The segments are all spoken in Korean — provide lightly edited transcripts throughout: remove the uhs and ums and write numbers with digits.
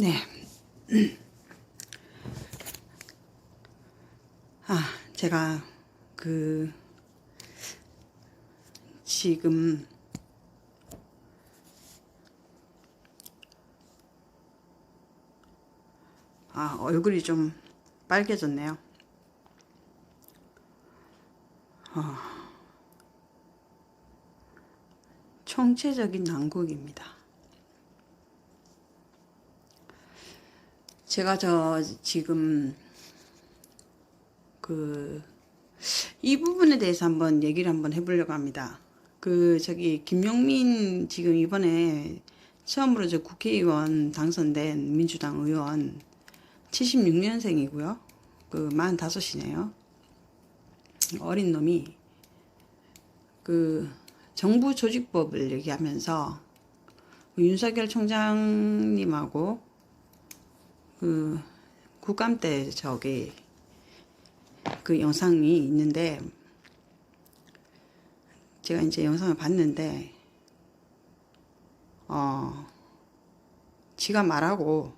네. 제가 지금 얼굴이 좀 빨개졌네요. 총체적인 난국입니다. 제가 지금 이 부분에 대해서 한번 얘기를 한번 해보려고 합니다. 김용민 지금 이번에 처음으로 국회의원 당선된 민주당 의원 76년생이고요. 45이네요. 어린 놈이 정부 조직법을 얘기하면서 윤석열 총장님하고 국감 때 영상이 있는데, 제가 이제 영상을 봤는데, 지가 말하고,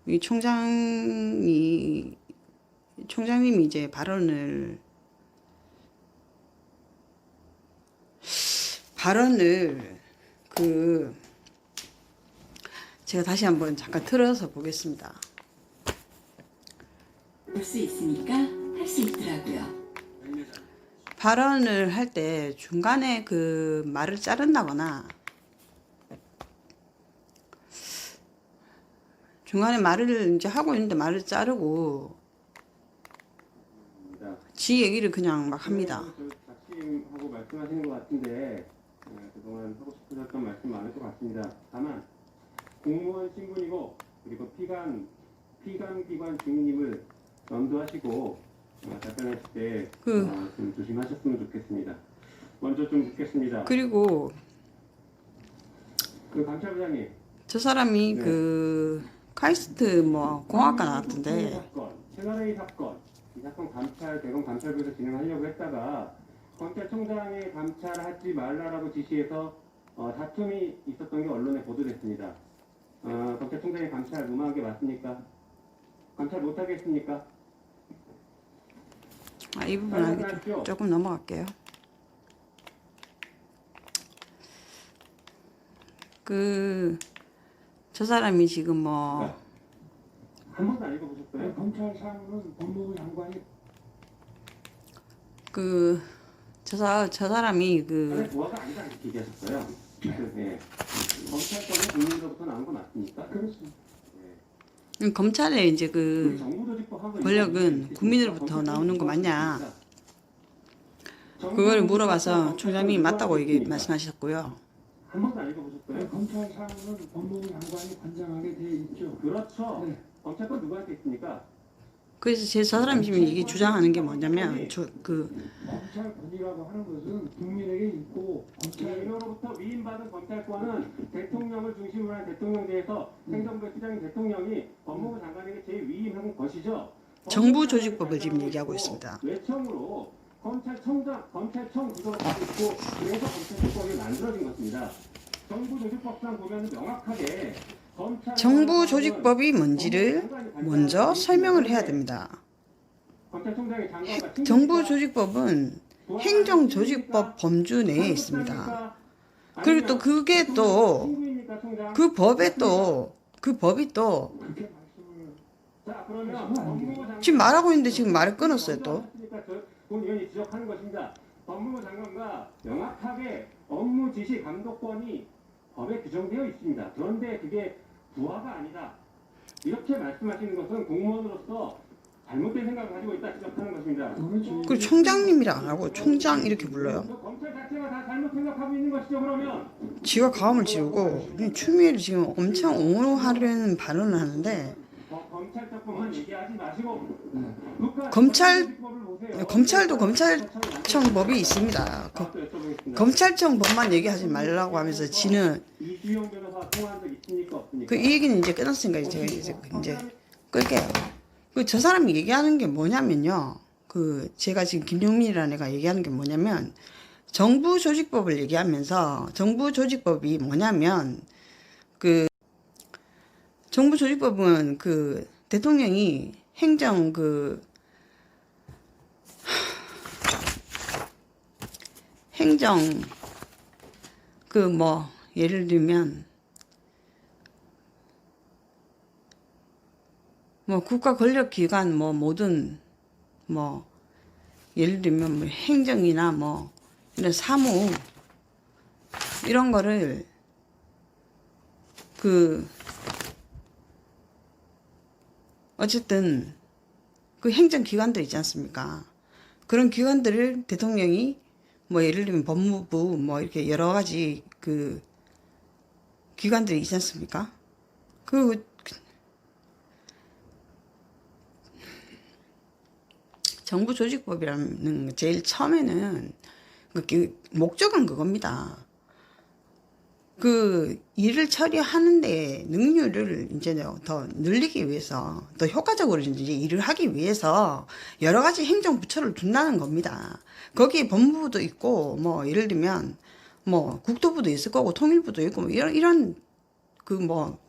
이 총장님이 이제 발언을 제가 다시 한번 잠깐 틀어서 보겠습니다. 볼 수 있으니까 할 수 있더라고요. 발언을 할 때 중간에 말을 자른다거나, 중간에 말을 이제 하고 있는데 말을 자르고, 지 얘기를 그냥 막 합니다. 작심하고 말씀하시는 것 같은데, 그동안 하고 싶으셨던 말씀 많을 것 같습니다. 다만 공무원 신분이고, 그리고 피감기관 주민임을 염두하시고 답변하실 때 좀 조심하셨으면 좋겠습니다. 먼저 좀 묻겠습니다. 그리고 감찰부장님, 저 사람이 카이스트 공학과 나왔던데, 채널A 사건, 이 사건 대검 감찰부에서 진행하려고 했다가 검찰총장의 감찰하지 말라라고 지시해서 다툼이 있었던 게 언론에 보도됐습니다. 검찰총장의 감찰 무마한 게 맞습니까? 감찰 못하겠습니까? 이 부분은 조금 넘어갈게요. 저 사람이 지금 한 번도 안 읽어보셨어요? 검찰 사무는 법무부 장관이 저 사람이 부하가 아니다 이렇게 얘기하셨어요. 네. 검찰권은 국민으로부터 나온 거 맞습니까? 그렇습니다. 검찰의 이제 정부조직법 권력은 국민으로부터 나오는 거 맞냐, 그걸 물어봐서 총장님이 맞다고 말씀하셨고요. 한 번도 안 읽어보셨어요? 검찰 사무는 법무부 장관이 관장하게 돼 있죠. 그렇죠. 네. 검찰권 누구한테 있습니까? 그래서 저 사람이 지금 이게 주장하는 게 뭐냐면, 검찰권이라고 하는 것은 국민에게 있고, 국민으로부터 위임받은 검찰권은 대통령을 중심으로 한 대통령제에서 행정부의 수장인 대통령이 법무부 장관에게 재위임한 것이죠. 정부 조직법을 지금 얘기하고 있습니다. 외청으로 검찰청 구조가 있고, 그래서 검찰청법이 만들어진 것입니다. 정부 조직법상 보면 명확하게 정부 조직법이 뭔지를 먼저 설명을 해야 됩니다. 정부 조직법은 행정조직법 범주 내에 있습니다. 그리고 또 그게 또 그 법이 또 지금 말하고 있는데 지금 말을 끊었어요. 또 본 의원이 지적하는 것입니다. 법무부 장관과 명확하게 업무 지시 감독권이 법에 규정되어 있습니다. 그런데 그게 부하가 아니다, 이렇게 말씀하시는 것은 공무원으로서 잘못된 생각을 가지고 있다 지적하는 것입니다. 그리고 총장님이라 안 하고 총장 이렇게 불러요. 검찰 자체가 다 잘못 생각하고 있는 것이죠. 그러면 지가 가음을 지르고 추미애를 지금 엄청 옹호하려는 발언을 하는데, 검찰법만 얘기하지 마시고 검찰도 검찰청 법이 있습니다. 검찰청 법만 얘기하지 말라고 하면서 지는 이주영 변호사 통화한 적 있습니까 없습니까? 이 얘기는 이제 끝났으니까 제가 이제 끌게요. 저 사람이 얘기하는 게 뭐냐면요. 제가 지금 김용민이라는 애가 얘기하는 게 뭐냐면, 정부 조직법을 얘기하면서, 정부 조직법이 뭐냐면 정부조직법은 그 대통령이 행정 뭐 예를 들면 뭐 국가 권력 기관 뭐 모든 뭐 예를 들면 뭐 행정이나 뭐 이런 사무 이런 거를 어쨌든 그 행정기관들 있지 않습니까? 그런 기관들을 대통령이 뭐 예를 들면 법무부 뭐 이렇게 여러 가지 그 기관들이 있지 않습니까? 정부조직법이라는 제일 처음에는 목적은 그겁니다. 그 일을 처리하는데 능률을 이제 더 늘리기 위해서, 더 효과적으로 이제 일을 하기 위해서 여러 가지 행정부처를 둔다는 겁니다. 거기에 법무부도 있고, 뭐 예를 들면 뭐 국토부도 있을 거고, 통일부도 있고, 뭐 이런 그 뭐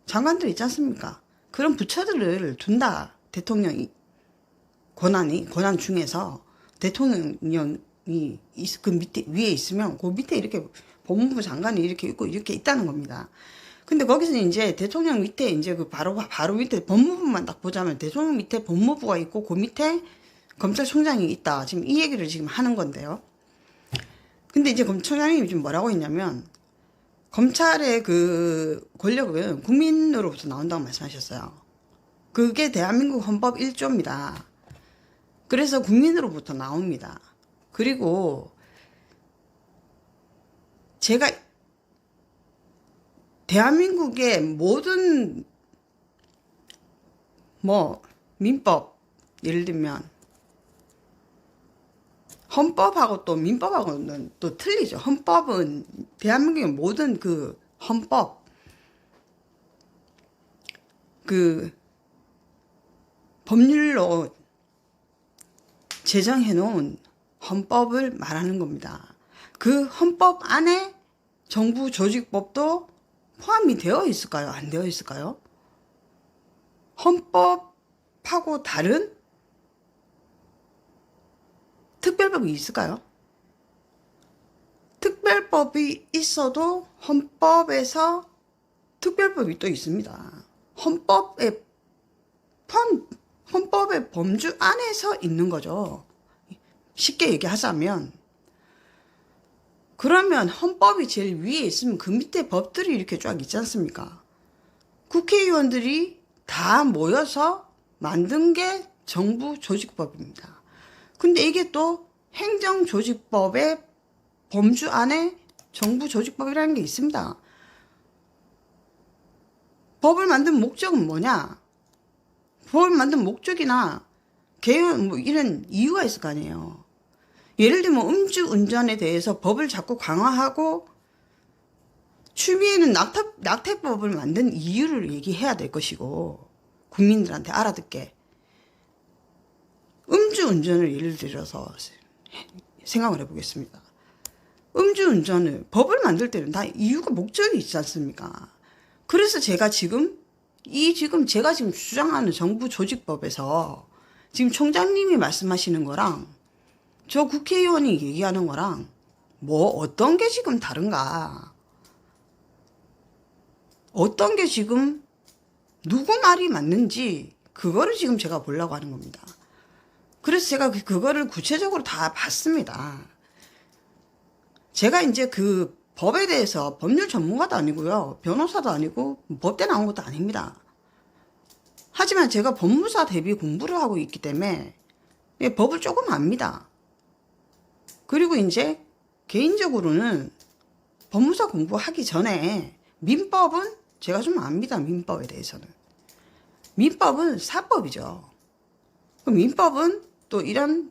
장관들 있지 않습니까? 그런 부처들을 둔다. 대통령이 권한 중에서 대통령이 그 밑에 위에 있으면 그 밑에 이렇게 법무부 장관이 이렇게 있고 이렇게 있다는 겁니다. 근데 거기서 이제 대통령 밑에 이제 그 바로 밑에 법무부만 딱 보자면 대통령 밑에 법무부가 있고 그 밑에 검찰총장이 있다. 지금 이 얘기를 지금 하는 건데요. 근데 이제 검찰총장님이 지금 뭐라고 했냐면 검찰의 그 권력은 국민으로부터 나온다고 말씀하셨어요. 그게 대한민국 헌법 1조입니다. 그래서 국민으로부터 나옵니다. 그리고 제가 대한민국의 모든 뭐 민법 예를 들면 헌법하고 또 민법하고는 또 틀리죠. 헌법은 대한민국의 모든 그 헌법 그 법률로 제정해 놓은 헌법을 말하는 겁니다. 그 헌법 안에 정부조직법도 포함이 되어 있을까요? 안 되어 있을까요? 헌법하고 다른 특별법이 있을까요? 특별법이 있어도 헌법에서 특별법이 또 있습니다. 헌법의 범주 안에서 있는 거죠. 쉽게 얘기하자면. 그러면 헌법이 제일 위에 있으면 그 밑에 법들이 이렇게 쫙 있지 않습니까? 국회의원들이 다 모여서 만든 게 정부조직법입니다. 근데 이게 또 행정조직법의 범주 안에 정부조직법이라는 게 있습니다. 법을 만든 목적은 뭐냐? 법을 만든 목적이나 개헌 뭐 이런 이유가 있을 거 아니에요. 예를 들면 음주운전에 대해서 법을 자꾸 강화하고 추미애는 낙태법을 만든 이유를 얘기해야 될 것이고 국민들한테 알아듣게 음주운전을 예를 들어서 생각을 해보겠습니다. 음주운전을 법을 만들 때는 다 이유가 목적이 있지 않습니까? 그래서 제가 지금 제가 주장하는 정부조직법에서 지금 총장님이 말씀하시는 거랑 저 국회의원이 얘기하는 거랑 뭐 어떤 게 지금 다른가? 어떤 게 지금 누구 말이 맞는지 그거를 지금 제가 보려고 하는 겁니다. 그래서 제가 그거를 구체적으로 다 봤습니다. 제가 이제 그 법에 대해서 법률 전문가도 아니고요. 변호사도 아니고 법대 나온 것도 아닙니다. 하지만 제가 법무사 대비 공부를 하고 있기 때문에 법을 조금 압니다. 그리고 이제 개인적으로는 법무사 공부하기 전에 민법은 제가 좀 압니다. 민법에 대해서는. 민법은 사법이죠. 그럼 민법은 또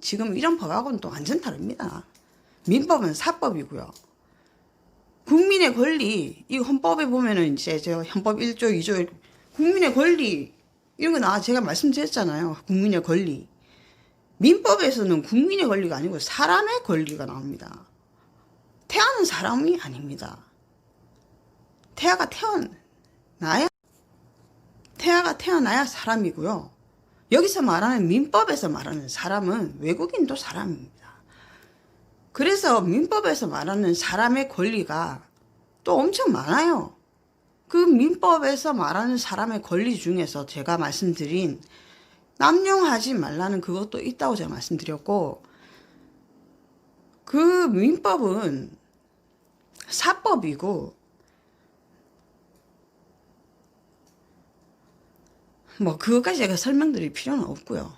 지금 이런 법하고는 또 완전 다릅니다. 민법은 사법이고요. 국민의 권리, 이 헌법에 보면은 이제 제가 헌법 1조, 2조, 국민의 권리, 이런 거 제가 말씀드렸잖아요. 국민의 권리. 민법에서는 국민의 권리가 아니고 사람의 권리가 나옵니다. 태아는 사람이 아닙니다. 태아가 태어나야 태어나야 사람이고요. 여기서 말하는 민법에서 말하는 사람은 외국인도 사람입니다. 그래서 민법에서 말하는 사람의 권리가 또 엄청 많아요. 그 민법에서 말하는 사람의 권리 중에서 제가 말씀드린 남용하지 말라는 그것도 있다고 제가 말씀드렸고, 그 민법은 사법이고 뭐 그것까지 제가 설명드릴 필요는 없고요.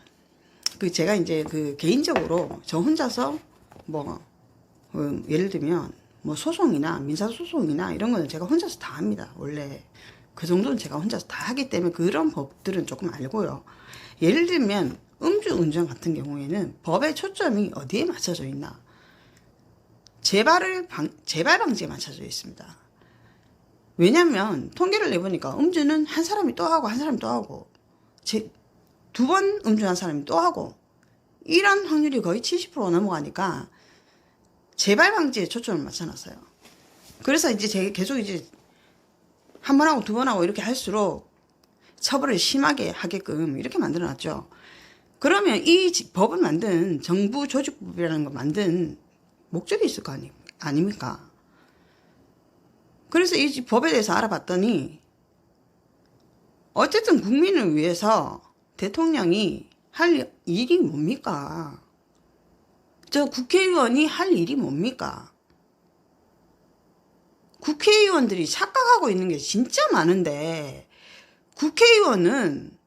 그 제가 이제 그 개인적으로 저 혼자서 뭐 예를 들면 뭐 소송이나 민사소송이나 이런 거는 제가 혼자서 다 합니다. 원래 그 정도는 제가 혼자서 다 하기 때문에 그런 법들은 조금 알고요. 예를 들면 음주운전 같은 경우에는 법의 초점이 어디에 맞춰져 있나? 재발 방지에 맞춰져 있습니다. 왜냐면 통계를 내보니까 음주는 한 사람이 또 하고 한 사람이 또 하고 2번 음주한 사람이 또 하고 이런 확률이 거의 70% 넘어가니까 재발 방지에 초점을 맞춰놨어요. 그래서 이제 제가 계속 이제 한 번 하고 2번 하고 이렇게 할수록 처벌을 심하게 하게끔 이렇게 만들어놨죠. 그러면 이 법을 만든 정부 조직법이라는 거 만든 목적이 있을 거 아닙니까? 그래서 이 법에 대해서 알아봤더니 어쨌든 국민을 위해서 대통령이 할 일이 뭡니까? 저 국회의원이 할 일이 뭡니까? 국회의원들이 착각하고 있는 게 진짜 많은데, 국회의원은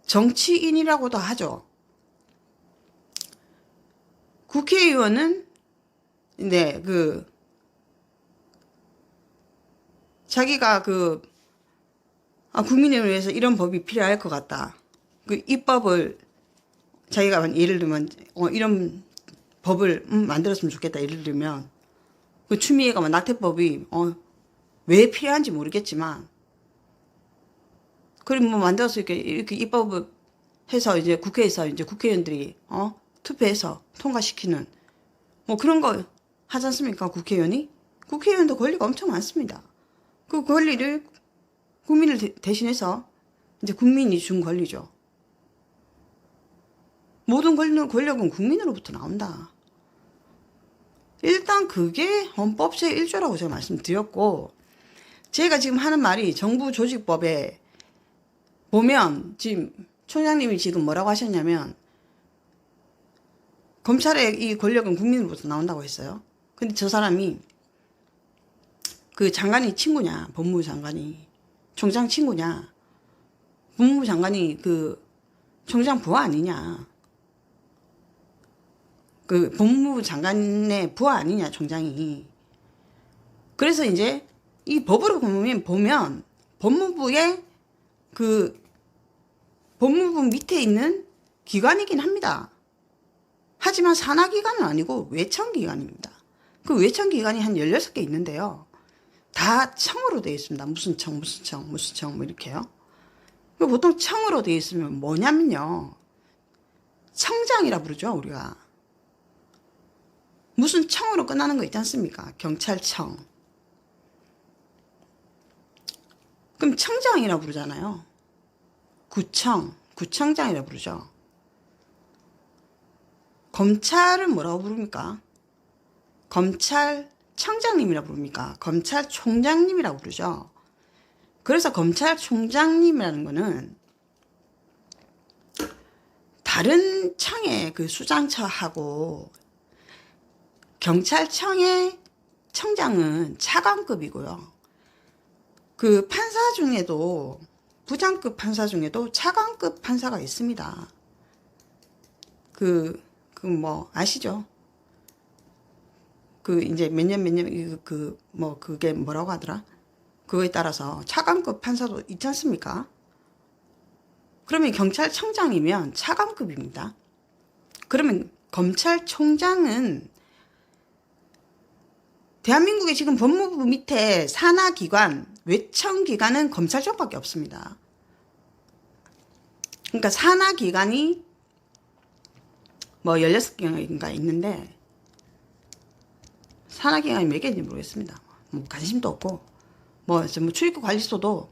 정치인이라고도 하죠. 국회의원은 네, 자기가 국민을 위해서 이런 법이 필요할 것 같다. 이 법을 자기가 예를 들면 이런 법을 만들었으면 좋겠다. 예를 들면 추미애가 낙태법이 왜 필요한지 모르겠지만, 그럼 뭐 만들어서 이렇게 입법을 해서 이제 국회에서 이제 국회의원들이 투표해서 통과시키는 뭐 그런 거 하지 않습니까? 국회의원도 권리가 엄청 많습니다. 그 권리를 국민을 대신해서 이제 국민이 준 권리죠. 모든 권력은 국민으로부터 나온다. 일단 그게 헌법 제1조라고 제가 말씀드렸고, 제가 지금 하는 말이 정부 조직법에 보면 지금 총장님이 지금 뭐라고 하셨냐면 검찰의 이 권력은 국민으로부터 나온다고 했어요. 근데 저 사람이 그 장관이 친구냐, 법무부 장관이 총장 친구냐, 법무부 장관이 그 총장 부하 아니냐, 그 법무부 장관의 부하 아니냐 총장이. 그래서 이제 이 법으로 보면 법무부의 법무부 밑에 있는 기관이긴 합니다. 하지만 산하기관은 아니고 외청기관입니다. 그 외청기관이 한 16개 있는데요. 다 청으로 되어 있습니다. 무슨 청 뭐 이렇게요. 보통 청으로 되어 있으면 뭐냐면요, 청장이라 부르죠, 우리가. 무슨 청으로 끝나는 거 있지 않습니까? 경찰청. 그럼 청장이라 부르잖아요. 구청장이라 부르죠. 검찰은 뭐라고 부릅니까? 검찰청장님이라 부릅니까? 검찰총장님이라고 부르죠. 그래서 검찰총장님이라는 거는 다른 청의 그 수장처하고 경찰청의 청장은 차관급이고요. 그 판사 중에도, 부장급 판사 중에도 차관급 판사가 있습니다. 뭐 아시죠? 이제 몇 년 그게 뭐라고 하더라? 그거에 따라서 차관급 판사도 있지 않습니까? 그러면 경찰청장이면 차관급입니다. 그러면 검찰총장은 대한민국의 지금 법무부 밑에 산하기관, 외청기관은 검찰 쪽밖에 없습니다. 그러니까 산하기관이 뭐 16개인가 있는데, 산하기관이 몇 개인지 모르겠습니다. 뭐 관심도 없고, 뭐 출입국 관리소도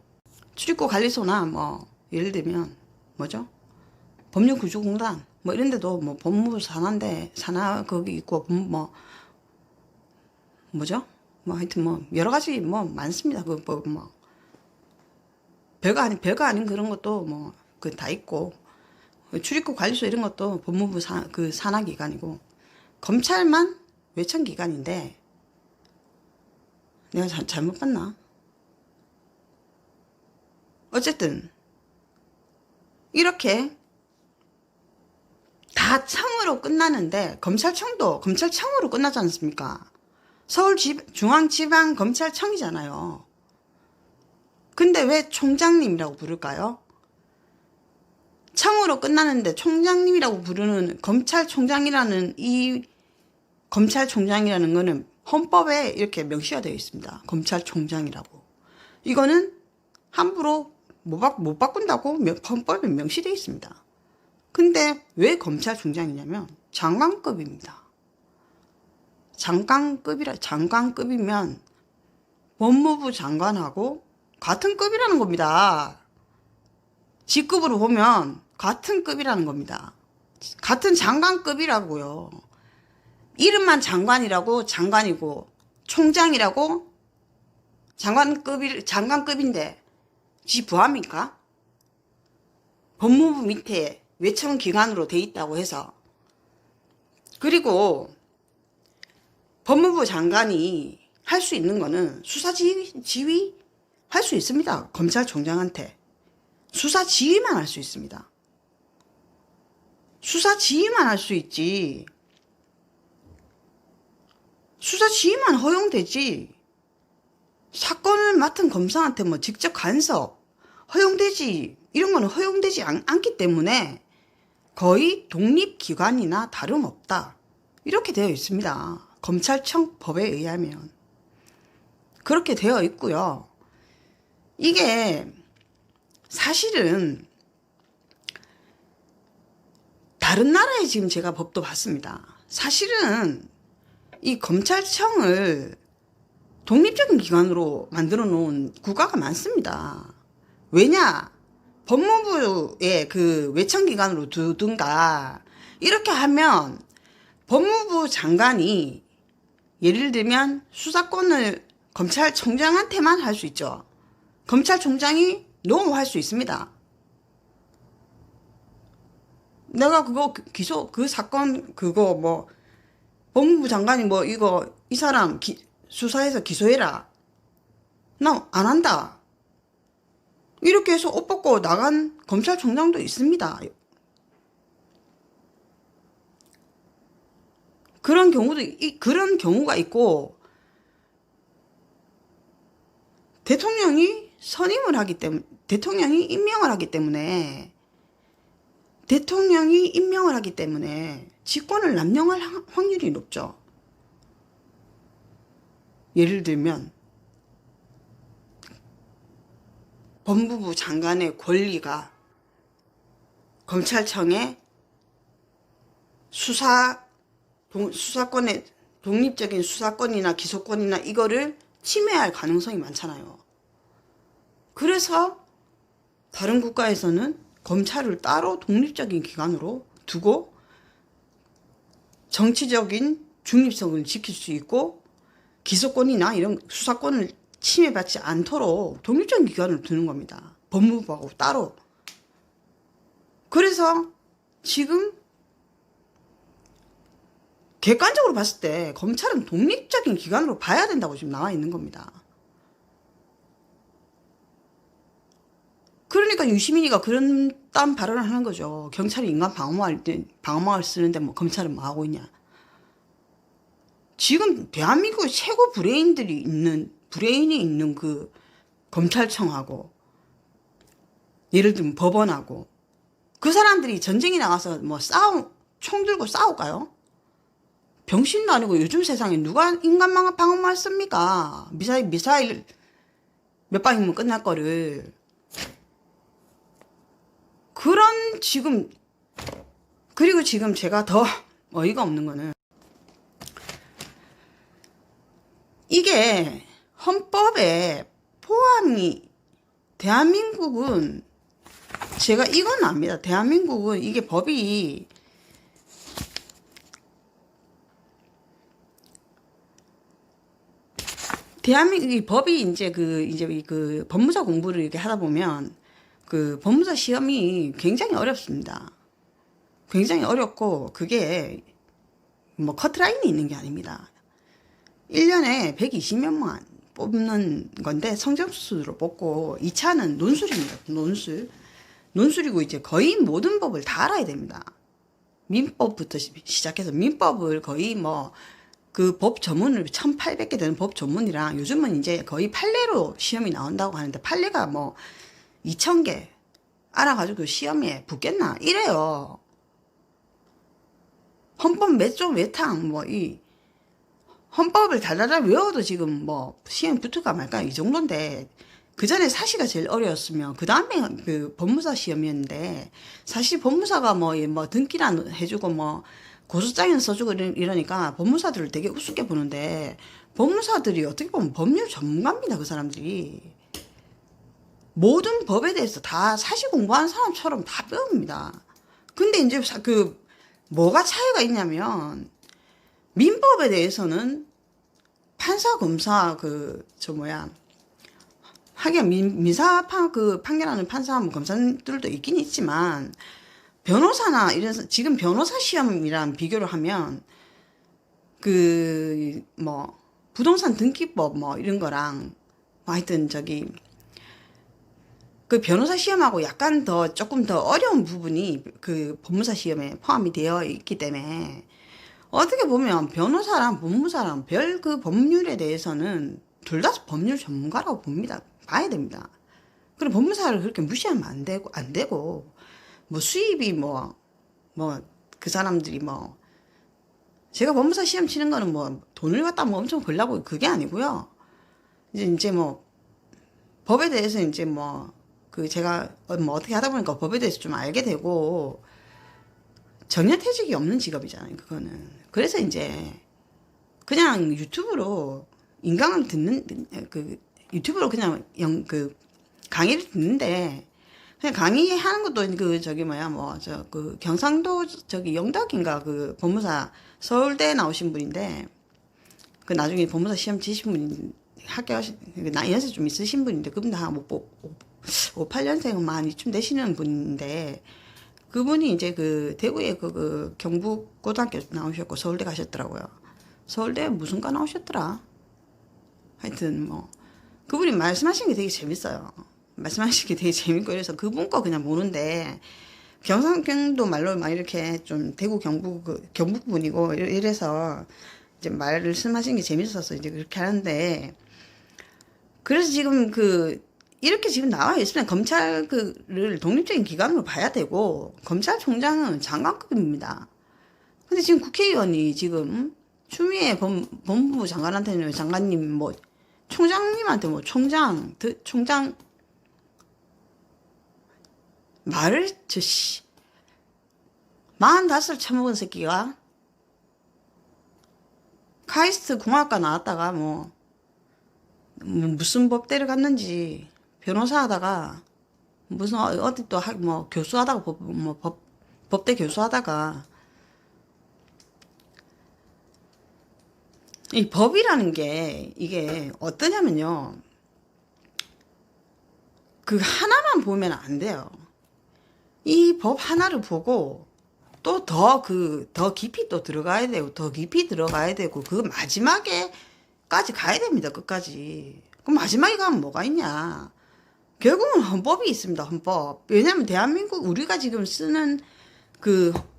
출입국 관리소나 뭐 예를 들면 뭐죠? 법률구조공단 뭐 이런 데도 뭐 법무부 산하 거기 있고 뭐 뭐죠? 뭐 하여튼 뭐 여러 가지 뭐 많습니다. 뭐 별거 아닌 그런 것도 뭐 그 다 있고 출입국 관리소 이런 것도 법무부 산하 기관이고 검찰만 외청 기관인데 내가 잘못 봤나? 어쨌든 이렇게 다 청으로 끝나는데 검찰청도 검찰청으로 끝나지 않습니까? 서울중앙지방검찰청이잖아요. 근데 왜 총장님이라고 부를까요? 청으로 끝나는데 총장님이라고 부르는 검찰총장이라는 검찰총장이라는 거는 헌법에 이렇게 명시가 되어 있습니다. 검찰총장이라고. 이거는 함부로 못 바꾼다고 헌법에 명시되어 있습니다. 근데 왜 검찰총장이냐면 장관급입니다. 장관급이면 법무부 장관하고 같은 급이라는 겁니다. 직급으로 보면 같은 급이라는 겁니다. 같은 장관급이라고요. 이름만 장관이고 총장이라고 장관급인데 지 부합니까? 법무부 밑에 외청기관으로 돼 있다고 해서. 그리고 법무부 장관이 할 수 있는 거는 수사지휘 할 수 있습니다. 검찰총장한테. 수사지휘만 할 수 있습니다. 수사지휘만 할 수 있지. 수사지휘만 허용되지. 사건을 맡은 검사한테 뭐 직접 간섭 허용되지. 이런 거는 허용되지 않기 때문에 거의 독립기관이나 다름없다. 이렇게 되어 있습니다. 검찰청 법에 의하면. 그렇게 되어 있고요. 이게 사실은 다른 나라에 지금 제가 법도 봤습니다. 사실은 이 검찰청을 독립적인 기관으로 만들어 놓은 국가가 많습니다. 왜냐? 법무부의 그 외청기관으로 두든가 이렇게 하면 법무부 장관이 예를 들면 수사권을 검찰총장한테만 할 수 있죠. 검찰총장이 노무할 수 있습니다. 내가 그 사건 뭐 법무부 장관이 뭐 이 사람 수사해서 기소해라. 나 안 한다. 이렇게 해서 옷 벗고 나간 검찰총장도 있습니다. 그런 경우가 있고, 대통령이 임명을 하기 때문에 직권을 남용할 확률이 높죠. 예를 들면 법무부 장관의 권리가 검찰청의 수사권의 독립적인 수사권이나 기소권이나 이거를 침해할 가능성이 많잖아요. 그래서 다른 국가에서는 검찰을 따로 독립적인 기관으로 두고 정치적인 중립성을 지킬 수 있고 기소권이나 이런 수사권을 침해받지 않도록 독립적인 기관을 두는 겁니다. 법무부하고 따로. 그래서 지금 객관적으로 봤을 때 검찰은 독립적인 기관으로 봐야 된다고 지금 나와 있는 겁니다. 그러니까 유시민이가 그런 딴 발언을 하는 거죠. 경찰이 인간 방어막을 쓰는데 뭐 검찰은 뭐 하고 있냐. 지금 대한민국의 최고 브레인이 있는 그 검찰청하고 예를 들면 법원하고 그 사람들이 전쟁에 나가서 뭐 총 들고 싸울까요? 병신도 아니고 요즘 세상에 누가 인간 방어막을 씁니까? 미사일 몇 방이면 끝날 거를. 그리고 지금 제가 더 어이가 없는 거는 이게 헌법에 포함이 대한민국은 제가 이건 압니다. 대한민국은 이게 법이 대한민국 이 법이 이제 그 법무사 공부를 이렇게 하다 보면 그 법무사 시험이 굉장히 어렵습니다. 굉장히 어렵고 그게 뭐 커트라인이 있는 게 아닙니다. 1년에 120명만 뽑는 건데 성적수로 뽑고 2차는 논술입니다. 논술이고 이제 거의 모든 법을 다 알아야 됩니다. 민법부터 시작해서 민법을 거의 뭐 그 법 전문을 1800개 되는 법 전문이랑 요즘은 이제 거의 판례로 시험이 나온다고 하는데 판례가 뭐 2000개 알아가지고 시험에 붙겠나 이래요. 헌법 몇 조 몇 항 뭐 이 헌법을 달달달 외워도 지금 뭐 시험 붙을까 말까 이 정도인데 그 전에 사시가 제일 어려웠으면 그 다음에 그 법무사 시험이었는데 사실 법무사가 뭐 등기란 해주고 뭐 고소장이나 써주고 이러니까 법무사들을 되게 우습게 보는데 법무사들이 어떻게 보면 법률 전문가입니다. 그 사람들이 모든 법에 대해서 다 사실 공부하는 사람처럼 다 배웁니다. 근데 이제 그 뭐가 차이가 있냐면 민법에 대해서는 판사 검사 하긴 민사 판결하는 판사 검사들도 있긴 있지만 변호사나 이래서 지금 변호사 시험이랑 비교를 하면 그 뭐 부동산 등기법 뭐 이런 거랑 하여튼 그 변호사 시험하고 약간 조금 더 어려운 부분이 그 법무사 시험에 포함이 되어 있기 때문에 어떻게 보면 변호사랑 법무사랑 별 그 법률에 대해서는 둘 다 법률 전문가라고 봐야 됩니다. 그리고 법무사를 그렇게 무시하면 안 되고 뭐 수입이 그 사람들이 제가 법무사 시험 치는 거는 뭐 돈을 갖다 뭐 엄청 벌려고 그게 아니고요. 이제 뭐 법에 대해서 이제 제가 어떻게 하다 보니까 법에 대해서 좀 알게 되고 정년퇴직이 없는 직업이잖아요. 그거는. 그래서 이제 그냥 유튜브로 인강을 유튜브로 그냥 강의를 듣는데 그냥 강의하는 것도 경상도 영덕인가 그 법무사 서울대 나오신 분인데 그 나중에 법무사 시험 치신 분이 나이 연세 좀 있으신 분인데 그분도 한 58년생은 이쯤 되시는 분인데 그분이 이제 그 대구에 그 경북고등학교 나오셨고 서울대 가셨더라고요. 서울대 무슨 과 나오셨더라. 하여튼 그분이 말씀하시는 게 되게 재밌어요. 말씀하시는 게 되게 재밌고 그래서 그분 거 그냥 보는데 경상도 말로 막 이렇게 좀 대구 경북 분이고 이래서 이제 말씀하시는 게 재밌어서 이제 그렇게 하는데 그래서 지금 이렇게 지금 나와 있으면 검찰을 독립적인 기관으로 봐야 되고 검찰총장은 장관급입니다. 근데 지금 국회의원이 지금 추미애 법무부 장관한테는 장관님 총장님한테 총장 말을 45살 처먹은 새끼가 카이스트 공학과 나왔다가 무슨 법대를 갔는지 변호사 하다가 무슨 어디 또 교수하다가 법대 교수하다가 이 법이라는 게 이게 어떠냐면요. 그 하나만 보면 안 돼요. 이 법 하나를 보고 또 더 깊이 또 들어가야 되고 더 깊이 들어가야 되고 그 마지막에까지 가야 됩니다. 끝까지. 그럼 마지막에 가면 뭐가 있냐. 결국은 헌법이 있습니다. 헌법. 왜냐면 대한민국 우리가 지금 쓰는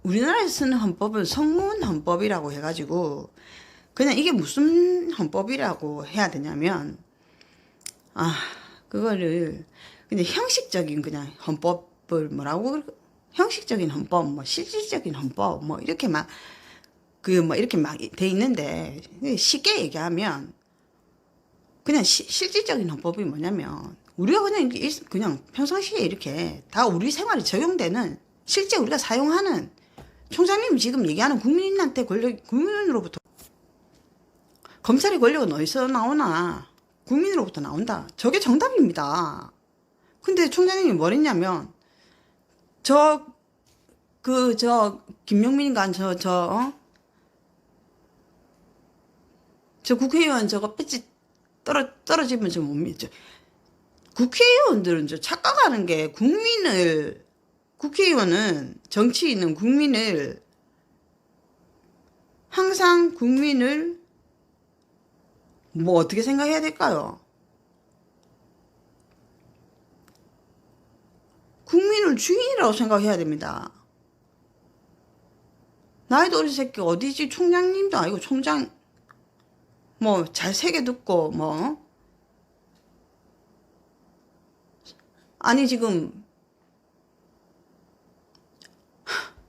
우리나라에서 쓰는 헌법은 성문 헌법이라고 해가지고 그냥 이게 무슨 헌법이라고 해야 되냐면 그거를 그냥 형식적인 그냥 헌법을 형식적인 헌법 실질적인 헌법 이렇게 이렇게 돼 있는데 쉽게 얘기하면 그냥 실질적인 헌법이 뭐냐면 우리가 그냥 평상시에 이렇게 다 우리 생활에 적용되는 실제 우리가 사용하는 총장님이 지금 얘기하는 국민한테 국민으로부터 검찰의 권력은 어디서 나오나 국민으로부터 나온다. 저게 정답입니다. 근데 총장님이 뭘 했냐면, 김용민인가, 저 국회의원 저거 배지 떨어지면 저 못 믿죠. 국회의원들은 저 착각하는 게 국회의원은 정치인은 항상 국민을 뭐 어떻게 생각해야 될까요? 국민을 주인이라고 생각해야 됩니다. 나이도 어린 새끼 어디지? 총장님도 아니고 총장 뭐 잘 새겨 듣고 뭐 아니 지금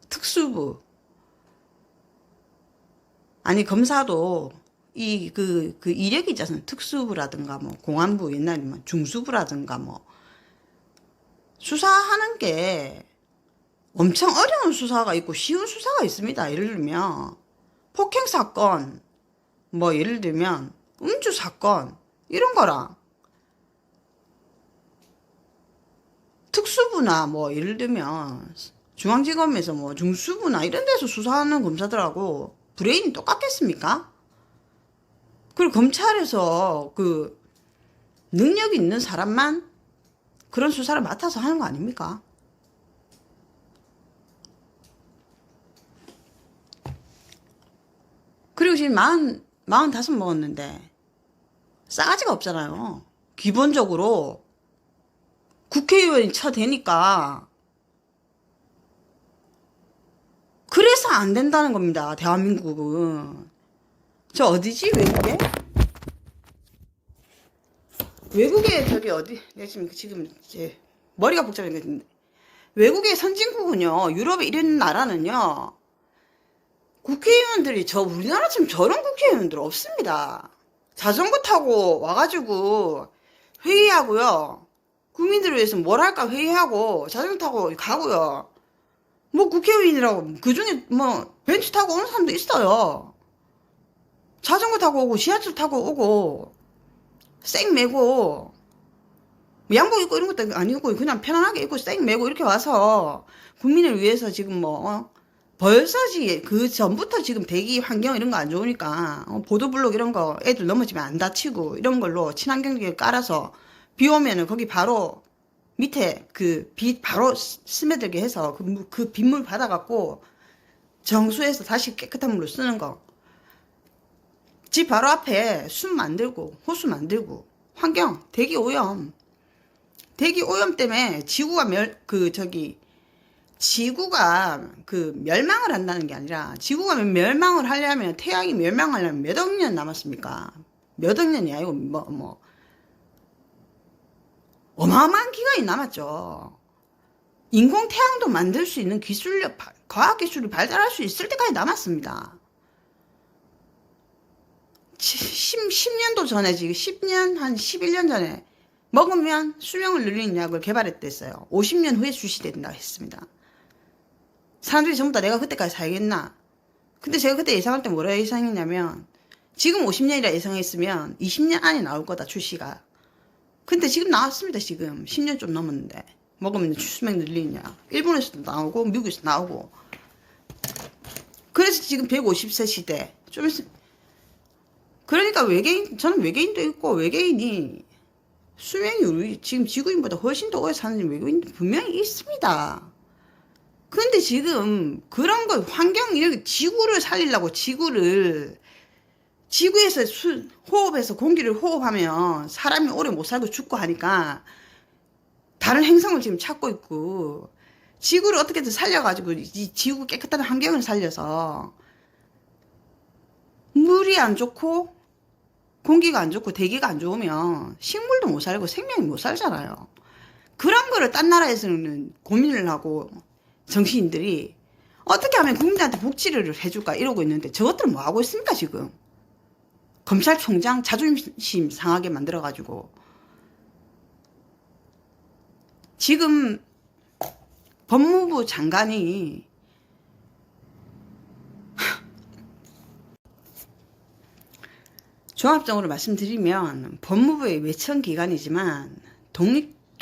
특수부 아니 검사도 그 이력이 있지 않습니까? 특수부라든가 뭐 공안부 옛날에 뭐 중수부라든가 뭐 수사하는 게 엄청 어려운 수사가 있고 쉬운 수사가 있습니다. 예를 들면 폭행 사건 뭐 예를 들면 음주 사건 이런 거랑 특수부나 뭐 예를 들면 중앙지검에서 뭐 중수부나 이런 데서 수사하는 검사들하고 브레인이 똑같겠습니까? 그리고 검찰에서 그 능력이 있는 사람만 그런 수사를 맡아서 하는 거 아닙니까? 그리고 지금 45 먹었는데 싸가지가 없잖아요. 기본적으로 국회의원이 쳐대니까 그래서 안 된다는 겁니다. 대한민국은. 저 어디지? 외국에 저기 어디 내가 지금 이제 머리가 복잡해. 외국의 선진국은요, 유럽에 이런 나라는요, 국회의원들이 우리나라처럼 저런 국회의원들 없습니다. 자전거 타고 와가지고 회의하고요. 국민들을 위해서 뭘 할까 회의하고 자전거 타고 가고요. 뭐 국회의원이라고 그중에 뭐 벤츠 타고 오는 사람도 있어요. 자전거 타고 오고 지하철 타고 오고 쌩 메고 양복 입고 이런 것도 아니고 그냥 편안하게 입고 쌩 메고 이렇게 와서 국민을 위해서 지금 뭐 벌써지 그 전부터 지금 대기 환경 이런 거 안 좋으니까 보도블록 이런 거 애들 넘어지면 안 다치고 이런 걸로 친환경기를 깔아서 비 오면은 거기 바로 밑에 그 비 바로 스며들게 해서 그 빗물 받아갖고 정수해서 다시 깨끗한 물로 쓰는 거. 집 바로 앞에 숲 만들고 호수 만들고 환경 대기 오염 때문에 지구가 멸망을 한다는 게 아니라 지구가 멸망을 하려면 태양이 멸망하려면 몇 억 년 남았습니까? 몇 억 년이 아니고 뭐 어마어마한 기간이 남았죠. 인공 태양도 만들 수 있는 과학 기술이 발달할 수 있을 때까지 남았습니다. 10년도 전에 지금 10년 한 11년 전에 먹으면 수명을 늘리는 약을 개발했댔어요. 50년 후에 출시된다고 했습니다. 사람들이 전부 다 내가 그때까지 살겠나? 근데 제가 그때 예상할 때 뭐라 예상했냐면 지금 50년이라 예상했으면 20년 안에 나올 거다 출시가. 근데 지금 나왔습니다. 지금 10년 좀 넘었는데 먹으면 수명 늘리는 약. 일본에서도 나오고 미국에서 나오고. 그래서 지금 150세 시대 좀 있으면 그러니까 저는 외계인도 있고 외계인이 수명이 우리 지금 지구인보다 훨씬 더 오래 사는 외계인도 분명히 있습니다. 근데 지금 그런 거 환경 이렇게 지구를 살리려고 지구에서 호흡해서 공기를 호흡하면 사람이 오래 못 살고 죽고 하니까 다른 행성을 지금 찾고 있고 지구를 어떻게든 살려가지고 이 지구 깨끗한 환경을 살려서 물이 안 좋고 공기가 안 좋고 대기가 안 좋으면 식물도 못 살고 생명이 못 살잖아요. 그런 거를 딴 나라에서는 고민을 하고 정치인들이 어떻게 하면 국민들한테 복지를 해줄까 이러고 있는데 저것들은 뭐 하고 있습니까 지금? 검찰총장 자존심 상하게 만들어가지고 지금 법무부 장관이 종합적으로 말씀드리면 법무부의 외청기관이지만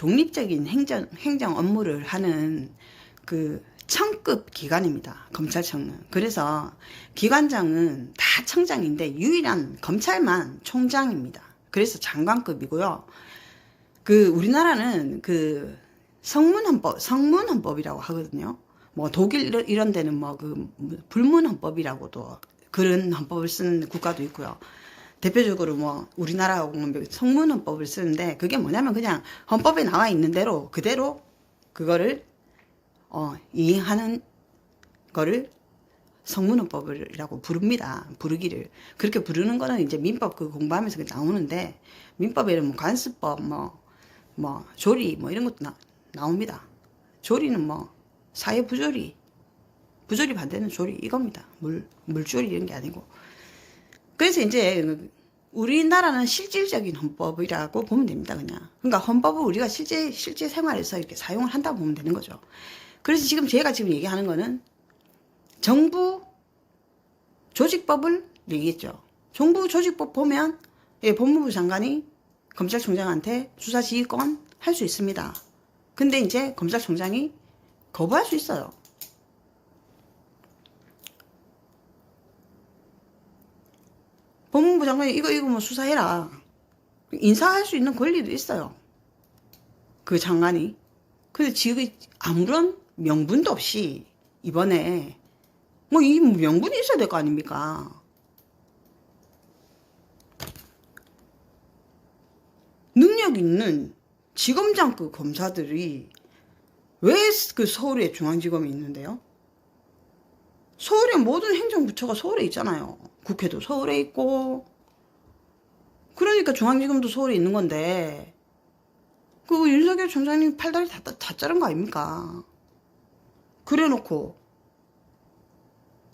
독립적인 행정 업무를 하는 그 청급 기관입니다. 검찰청은. 그래서 기관장은 다 청장인데 유일한 검찰만 총장입니다. 그래서 장관급이고요. 그 우리나라는 그 성문헌법이라고 하거든요. 뭐 독일 이런 데는 뭐 그 불문헌법이라고도 그런 헌법을 쓰는 국가도 있고요. 대표적으로 뭐 우리나라하고 성문헌법을 쓰는데 그게 뭐냐면 그냥 헌법에 나와 있는 대로 그대로 그거를 이행하는 거를 성문헌법이라고 부릅니다. 부르기를. 그렇게 부르는 거는 이제 민법 그 공부하면서 나오는데 민법에는 뭐 관습법 뭐 조리 뭐 이런 것도 나옵니다. 조리는 뭐 사회 부조리 반대는 조리 이겁니다. 물조리 이런 게 아니고. 그래서 이제 우리나라는 실질적인 헌법이라고 보면 됩니다. 그냥. 그러니까 헌법을 우리가 실제 생활에서 이렇게 사용을 한다고 보면 되는 거죠. 그래서 제가 지금 얘기하는 거는 정부 조직법을 얘기했죠. 정부 조직법 보면 법무부 장관이 검찰총장한테 수사지휘권 할 수 있습니다. 근데 이제 검찰총장이 거부할 수 있어요. 법무부 장관이 이거 뭐 수사해라. 인사할 수 있는 권리도 있어요. 그 장관이. 근데 지금 아무런 명분도 없이 이번에 뭐 이 명분이 있어야 될 거 아닙니까? 능력 있는 지검장급 검사들이 왜 그 서울에 중앙지검이 있는데요? 서울의 모든 행정부처가 서울에 있잖아요. 국회도 서울에 있고. 그러니까 중앙지검도 서울에 있는 건데 그 윤석열 총장님 팔다리 다 자른 거 아닙니까? 그래놓고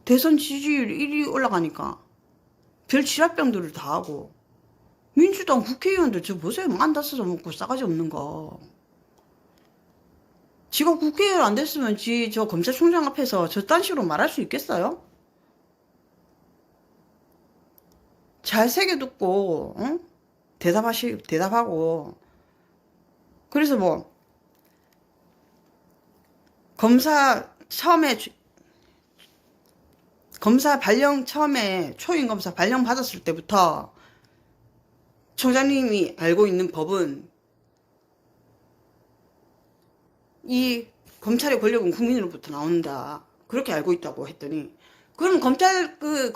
대선 지지율 1위 올라가니까 별 지랄병들을 다 하고 민주당 국회의원들 저 보세요. 만다 써서 먹고 싸가지 없는 거. 지가 국회의원 안 됐으면 저 검찰총장 앞에서 저딴 식으로 말할 수 있겠어요? 잘 새겨 듣고 대답하고. 그래서 뭐 검사 발령 처음에 초임 검사 발령 받았을 때부터 총장님이 알고 있는 법은 이 검찰의 권력은 국민으로부터 나온다. 그렇게 알고 있다고 했더니 그럼 검찰 그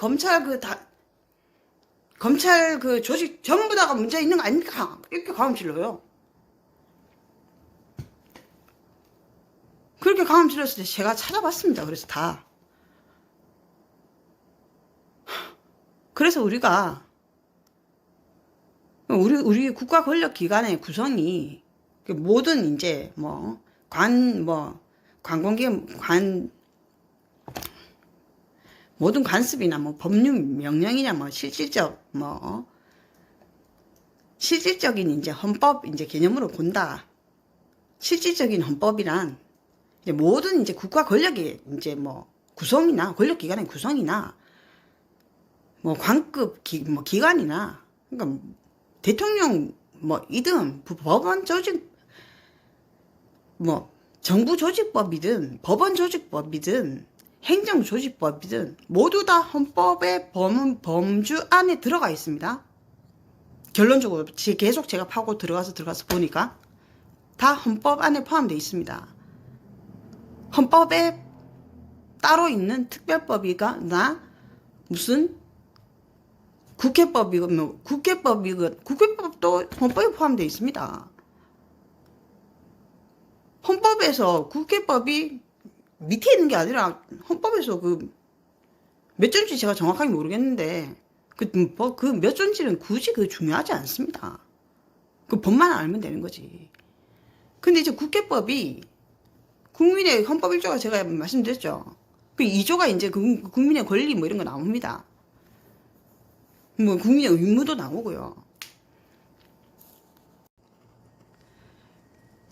조직 전부 다가 문제 있는 거 아닙니까? 이렇게 가음질러요. 그렇게 가음질렀을 때 제가 찾아봤습니다. 그래서 그래서 우리가 우리 국가 권력 기관의 구성이 모든 이제 모든 관습이나 뭐 법률 명령이냐 뭐 실질적인 이제 헌법 이제 개념으로 본다. 실질적인 헌법이란 이제 모든 이제 국가 권력의 이제 뭐 구성이나 권력 기관의 구성이나 뭐 관급 기관이나 그러니까 대통령 뭐 이든 법원 조직 뭐 정부 조직법이든 법원 조직법이든 행정 조직법이든 모두 다 헌법의 범주 안에 들어가 있습니다. 결론적으로 계속 제가 파고 들어가서 보니까 다 헌법 안에 포함되어 있습니다. 헌법에 따로 있는 특별법이거나 무슨 국회법도 헌법에 포함되어 있습니다. 헌법에서 국회법이 밑에 있는 게 아니라 헌법에서 몇 존지 제가 정확하게 모르겠는데 그 몇 존지는 굳이 중요하지 않습니다. 그 법만 알면 되는 거지. 근데 이제 국회법이 국민의 헌법 1조가 제가 말씀드렸죠. 그 2조가 이제 국민의 권리 뭐 이런 거 나옵니다. 뭐 국민의 의무도 나오고요.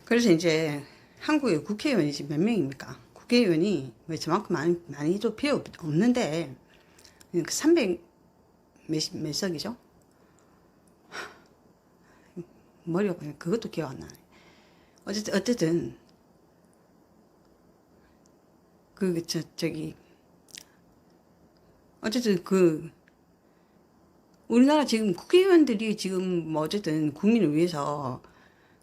그래서 이제 한국의 국회의원이 지금 몇 명입니까? 국회의원이 왜 저만큼 많이도 필요 없는데 300 몇 석이죠? 머리가 그냥 그것도 기억 안 나네. 어쨌든 어쨌든 우리나라 지금 국회의원들이 지금 뭐 어쨌든 국민을 위해서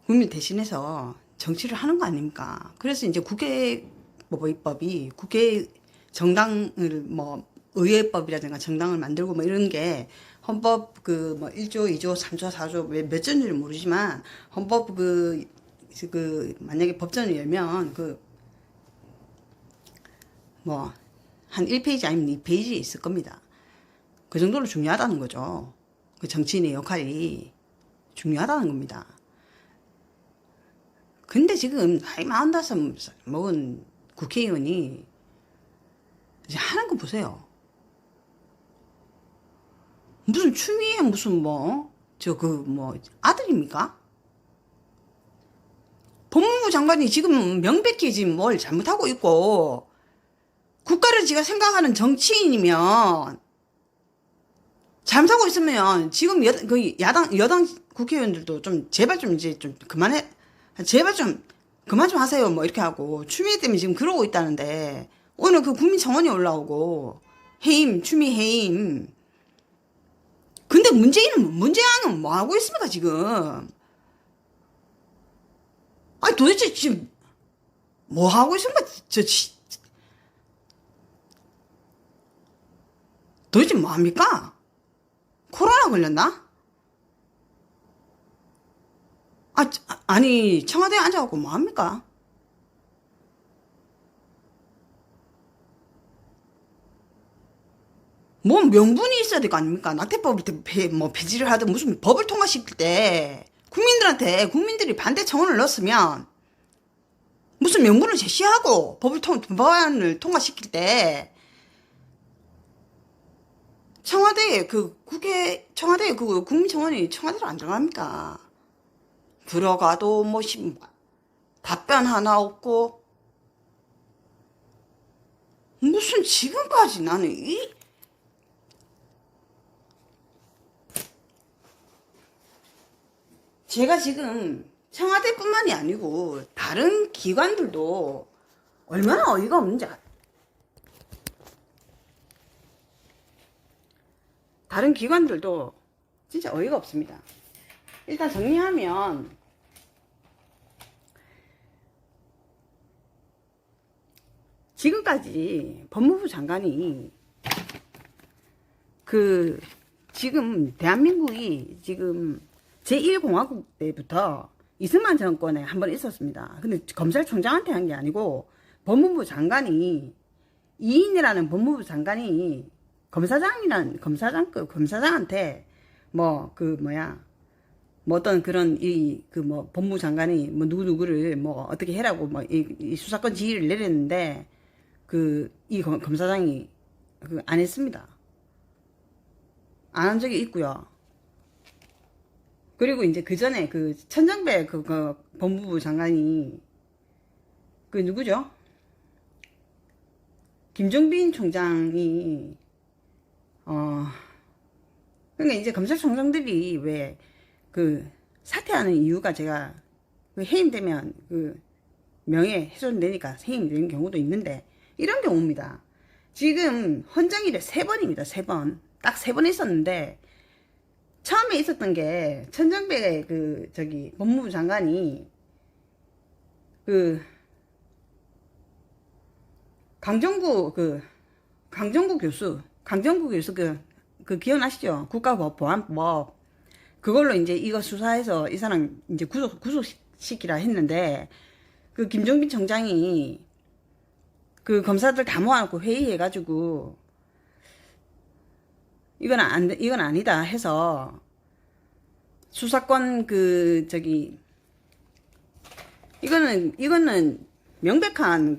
국민 대신해서 정치를 하는 거 아닙니까? 그래서 이제 국회법이 국회 정당을 뭐 의회법이라든가 정당을 만들고 뭐 이런 게 헌법 뭐 1조, 2조, 3조, 4조 몇 조인지는 모르지만 헌법 만약에 법전을 열면 뭐 한 1페이지 아니면 2페이지에 있을 겁니다. 그 정도로 중요하다는 거죠. 그 정치인의 역할이 중요하다는 겁니다. 근데 지금 나이 45 먹은 국회의원이 이제 하는 거 보세요. 무슨 추미애 무슨 아들입니까? 법무부 장관이 지금 명백히 지금 뭘 잘못하고 있고 국가를 지가 생각하는 정치인이면 잘못하고 있으면 지금 여당 국회의원들도 좀 제발 좀 이제 좀 그만해. 제발 좀 그만 좀 하세요. 뭐 이렇게 하고 추미애 때문에 지금 그러고 있다는데 오늘 그 국민청원이 올라오고 추미애 해임. 근데 문재인은 뭐 하고 있습니까 지금? 아니 도대체 지금 뭐 하고 있습니까? 도대체 뭐 합니까? 코로나 걸렸나? 아니 청와대에 앉아갖고 뭐 합니까? 뭐 명분이 있어야 될 거 아닙니까? 낙태법을 폐지를 하든 무슨 법을 통과시킬 때 국민들이 반대 청원을 넣었으면 무슨 명분을 제시하고 법안을 통과시킬 때 청와대에 청와대에 국민청원이 청와대로 안 들어갑니까? 들어가도 답변 하나 없고 무슨 지금까지 나는 제가 지금 청와대뿐만이 아니고 다른 기관들도 얼마나 어이가 없는지 다른 기관들도 진짜 어이가 없습니다. 일단 정리하면 지금까지 법무부 장관이 지금 대한민국이 지금 제1공화국 때부터 이승만 정권에 한번 있었습니다. 근데 검찰총장한테 한 게 아니고 법무부 장관이 이인이라는 법무부 장관이 검사장한테 어떤 그런 법무부 장관이 누구를 어떻게 해라고 이 수사권 지휘를 내렸는데 이 검사장이 안 했습니다. 안 한 적이 있고요. 그리고 이제 그 전에 천정배 법무부 장관이 누구죠? 김종빈 총장이 그러니까 이제 검찰총장들이 왜 사퇴하는 이유가 제가 해임되면 명예 훼손되니까 해임되는 경우도 있는데 이런 경우입니다. 지금 헌정일에 3번입니다. 3번. 딱 3번 있었는데 처음에 있었던 게 천정배 법무부 장관이 강정구 교수 기억나시죠? 국가보안법 그걸로 이제 이거 수사해서 이 사람 이제 구속시키라 했는데 김종빈 총장이 검사들 다 모아놓고 회의해가지고 이건 아니다 해서 수사권 이거는 명백한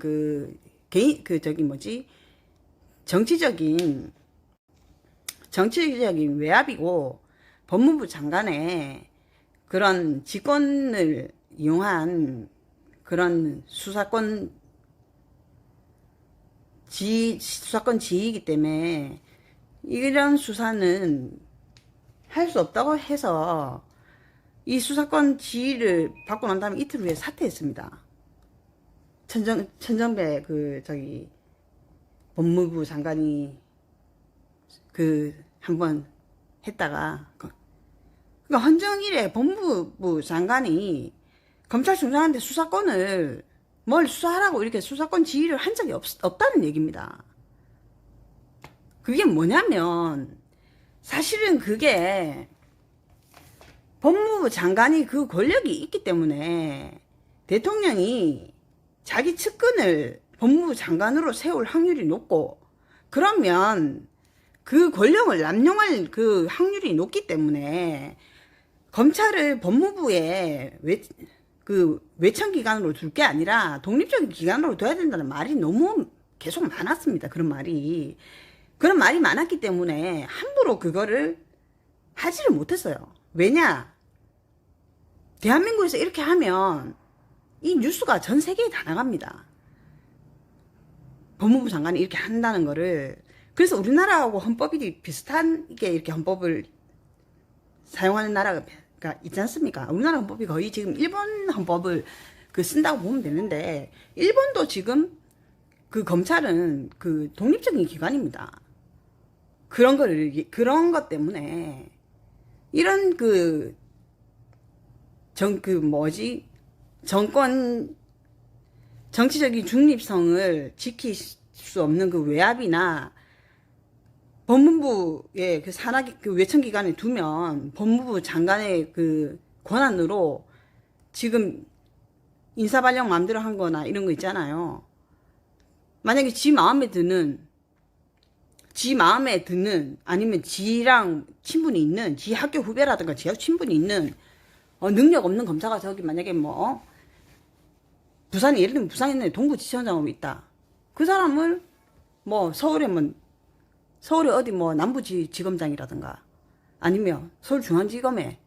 정치적인 외압이고 법무부 장관의 그런 직권을 이용한 그런 수사권 지휘이기 때문에 이런 수사는 할 수 없다고 해서 이 수사권 지휘를 받고 난 다음에 이틀 후에 사퇴했습니다. 천정배 법무부 장관이 한번 했다가 그러니까 헌정일에 법무부 장관이 검찰총장한테 수사권을 뭘 수사하라고 이렇게 수사권 지휘를 한 적이 없다는 얘기입니다. 그게 뭐냐면 사실은 그게 법무부 장관이 그 권력이 있기 때문에 대통령이 자기 측근을 법무부 장관으로 세울 확률이 높고 그러면 그 권력을 남용할 그 확률이 높기 때문에 검찰을 법무부에 외청기관으로 둘 게 아니라 독립적인 기관으로 둬야 된다는 말이 너무 계속 많았습니다. 그런 말이 많았기 때문에 함부로 그거를 하지를 못했어요. 왜냐? 대한민국에서 이렇게 하면 이 뉴스가 전 세계에 다 나갑니다. 법무부 장관이 이렇게 한다는 거를. 그래서 우리나라하고 헌법이 비슷하게 이렇게 헌법을 사용하는 나라가 있지 않습니까? 우리나라 헌법이 거의 지금 일본 헌법을 쓴다고 보면 되는데, 일본도 지금 그 검찰은 독립적인 기관입니다. 그런 것 때문에 이런 정치적인 중립성을 지킬 수 없는 외압이나 법무부의 외청기관에 두면 법무부 장관의 권한으로 지금 인사발령 마음대로 한 거나 이런 거 있잖아요. 만약에 지 마음에 드는 아니면 지랑 친분이 있는 지 학교 후배라든가 지학 친분이 있는 능력 없는 검사가 저기 만약에 예를 들면 부산에 있는 동부지청장으로 있다. 그 사람을 서울에 어디 남부지검장이라든가 아니면 서울중앙지검에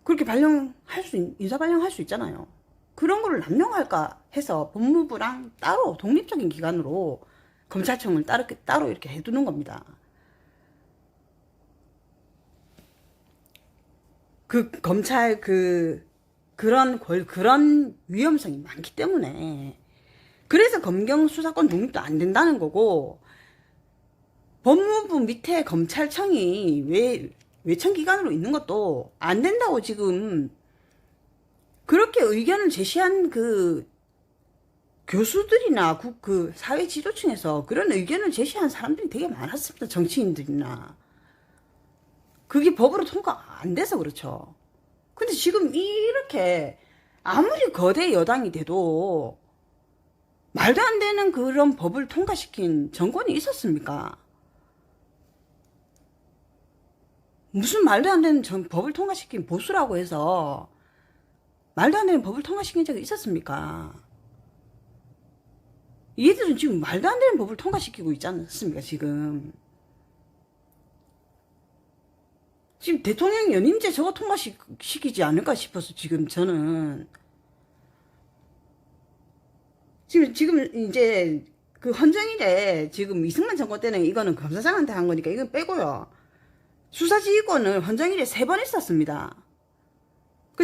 그렇게 인사발령할 수 있잖아요. 그런 거를 남용할까 해서 법무부랑 따로 독립적인 기관으로 검찰청을 따로 이렇게 해두는 겁니다. 검찰 그런 위험성이 많기 때문에 그래서 검경 수사권 독립도 안 된다는 거고, 법무부 밑에 검찰청이 외청기관으로 있는 것도 안 된다고 지금 그렇게 의견을 제시한 교수들이나 사회 지도층에서 그런 의견을 제시한 사람들이 되게 많았습니다. 정치인들이나. 그게 법으로 통과 안 돼서 그렇죠. 근데 지금 이렇게 아무리 거대 여당이 돼도 말도 안 되는 그런 법을 통과시킨 정권이 있었습니까? 무슨 말도 안 되는 법을 통과시킨 보수라고 해서 말도 안 되는 법을 통과시킨 적이 있었습니까? 얘들은 지금 말도 안 되는 법을 통과시키고 있지 않습니까, 지금. 지금 대통령 연임제 저거 통과시키지 않을까 싶어서 지금 저는. 지금 이제 헌정일에 지금 이승만 정권 때는 이거는 검사장한테 한 거니까 이건 빼고요. 수사지휘권을 헌정일에 3번 했었습니다.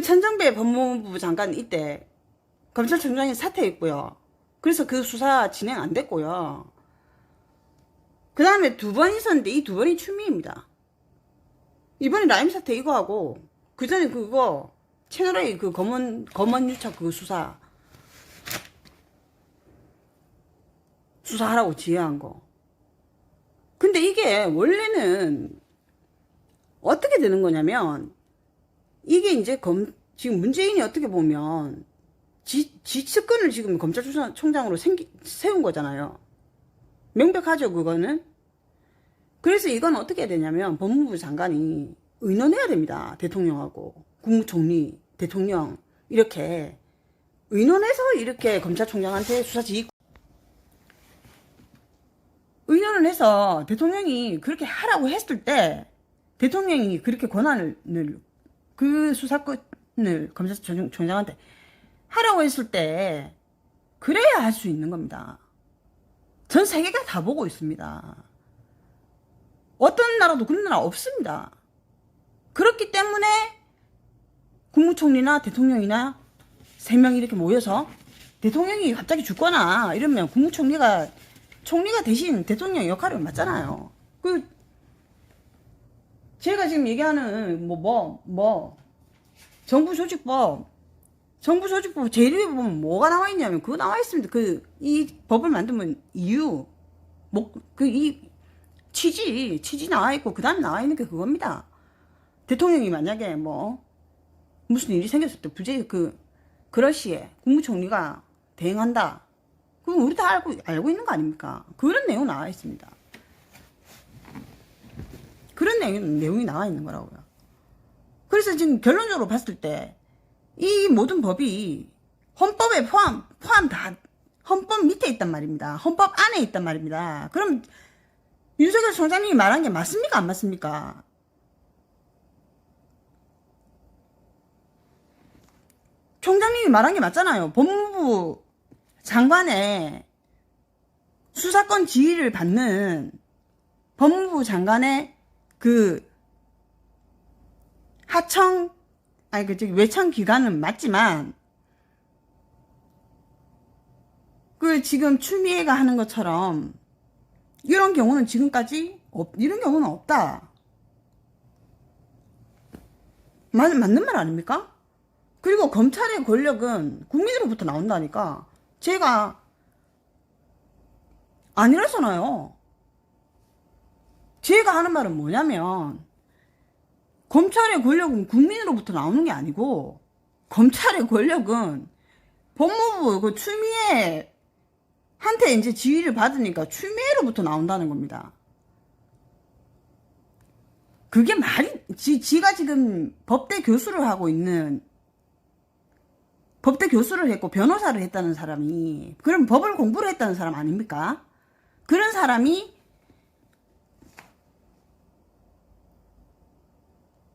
천정배 법무부 장관 이때 검찰총장이 사퇴했고요. 그래서 수사 진행 안 됐고요. 그 다음에 2번 있었는데 이 2번이 추미입니다. 이번에 라임 사태 이거 하고 그 전에 채널A 검언 유착 수사하라고 지휘한 거. 근데 이게 원래는 어떻게 되는 거냐면, 이게 이제 지금 문재인이 어떻게 보면 지 측근을 지금 검찰총장으로 세운 거잖아요. 명백하죠, 그거는. 그래서 이건 어떻게 해야 되냐면 법무부 장관이 의논해야 됩니다. 대통령하고 국무총리, 대통령 이렇게 의논해서 이렇게 검찰총장한테 의논을 해서 대통령이 그렇게 하라고 했을 때, 대통령이 그렇게 권한을 수사권을 검찰총장한테 하라고 했을 때 그래야 할 수 있는 겁니다. 전 세계가 다 보고 있습니다. 어떤 나라도 그런 나라 없습니다. 그렇기 때문에 국무총리나 대통령이나 3명 이렇게 모여서 대통령이 갑자기 죽거나 이러면 국무총리가 대신 대통령 역할을 맡잖아요. 제가 지금 얘기하는 정부 조직법 제일 위에 보면 뭐가 나와 있냐면 그거 나와 있습니다. 이 법을 만들면 이유 이 취지 나와 있고 그 다음에 나와 있는 게 그겁니다. 대통령이 만약에 무슨 일이 생겼을 때 그럴 시에 국무총리가 대행한다. 그럼 우리 다 알고 있는 거 아닙니까? 그런 내용 나와 있습니다. 그런 내용이 나와 있는 거라고요. 그래서 지금 결론적으로 봤을 때 이 모든 법이 헌법에 포함 다 헌법 밑에 있단 말입니다. 헌법 안에 있단 말입니다. 그럼 윤석열 총장님이 말한 게 맞습니까? 안 맞습니까? 총장님이 말한 게 맞잖아요. 법무부 장관의 수사권 지휘를 받는 법무부 장관의 외청 기관은 맞지만, 지금 추미애가 하는 것처럼, 이런 경우는 지금까지, 이런 경우는 없다. 맞는 말 아닙니까? 그리고 검찰의 권력은 국민으로부터 나온다니까, 제가 아니라잖아요. 제가 하는 말은 뭐냐면, 검찰의 권력은 국민으로부터 나오는 게 아니고, 검찰의 권력은 법무부 추미애한테 이제 지휘를 받으니까 추미애로부터 나온다는 겁니다. 그게 지가 지금 법대 교수를 했고 변호사를 했다는 사람이, 그럼 법을 공부를 했다는 사람 아닙니까? 그런 사람이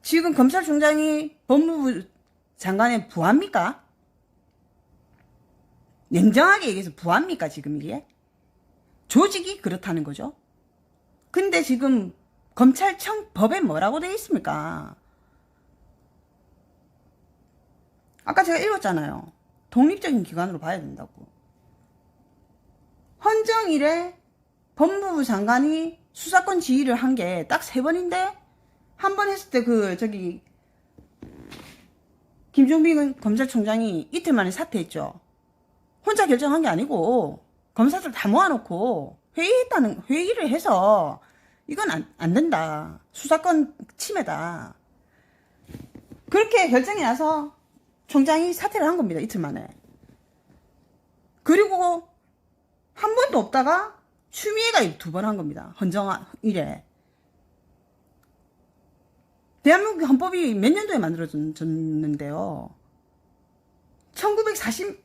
지금 검찰총장이 법무부 장관의 부하입니까? 냉정하게 얘기해서 부하입니까, 지금 이게? 조직이 그렇다는 거죠. 근데 지금 검찰청 법에 뭐라고 되어 있습니까? 아까 제가 읽었잖아요. 독립적인 기관으로 봐야 된다고. 헌정일에 법무부 장관이 수사권 지휘를 한 게 딱 3번인데, 한 번 했을 때 김종빈 검찰총장이 이틀 만에 사퇴했죠. 혼자 결정한 게 아니고 검사들 다 모아놓고 회의를 해서 이건 안 된다. 수사권 침해다. 그렇게 결정이 나서 총장이 사퇴를 한 겁니다. 이틀 만에. 그리고 한 번도 없다가 추미애가 2번 한 겁니다. 헌정일에. 대한민국 헌법이 몇 년도에 만들어졌는데요. 1940,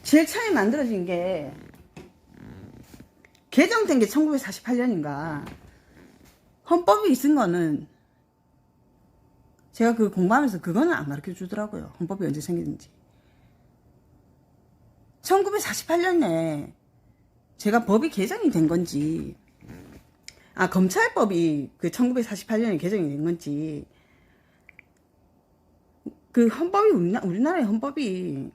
제일 처음에 만들어진 게, 개정된 게 1948년인가. 헌법이 있은 거는, 제가 공부하면서 그거는 안 가르쳐 주더라고요. 헌법이 언제 생겼는지. 1948년에 제가 법이 개정이 된 건지, 검찰법이 1948년에 개정이 된 건지, 헌법이, 우리나라의 헌법이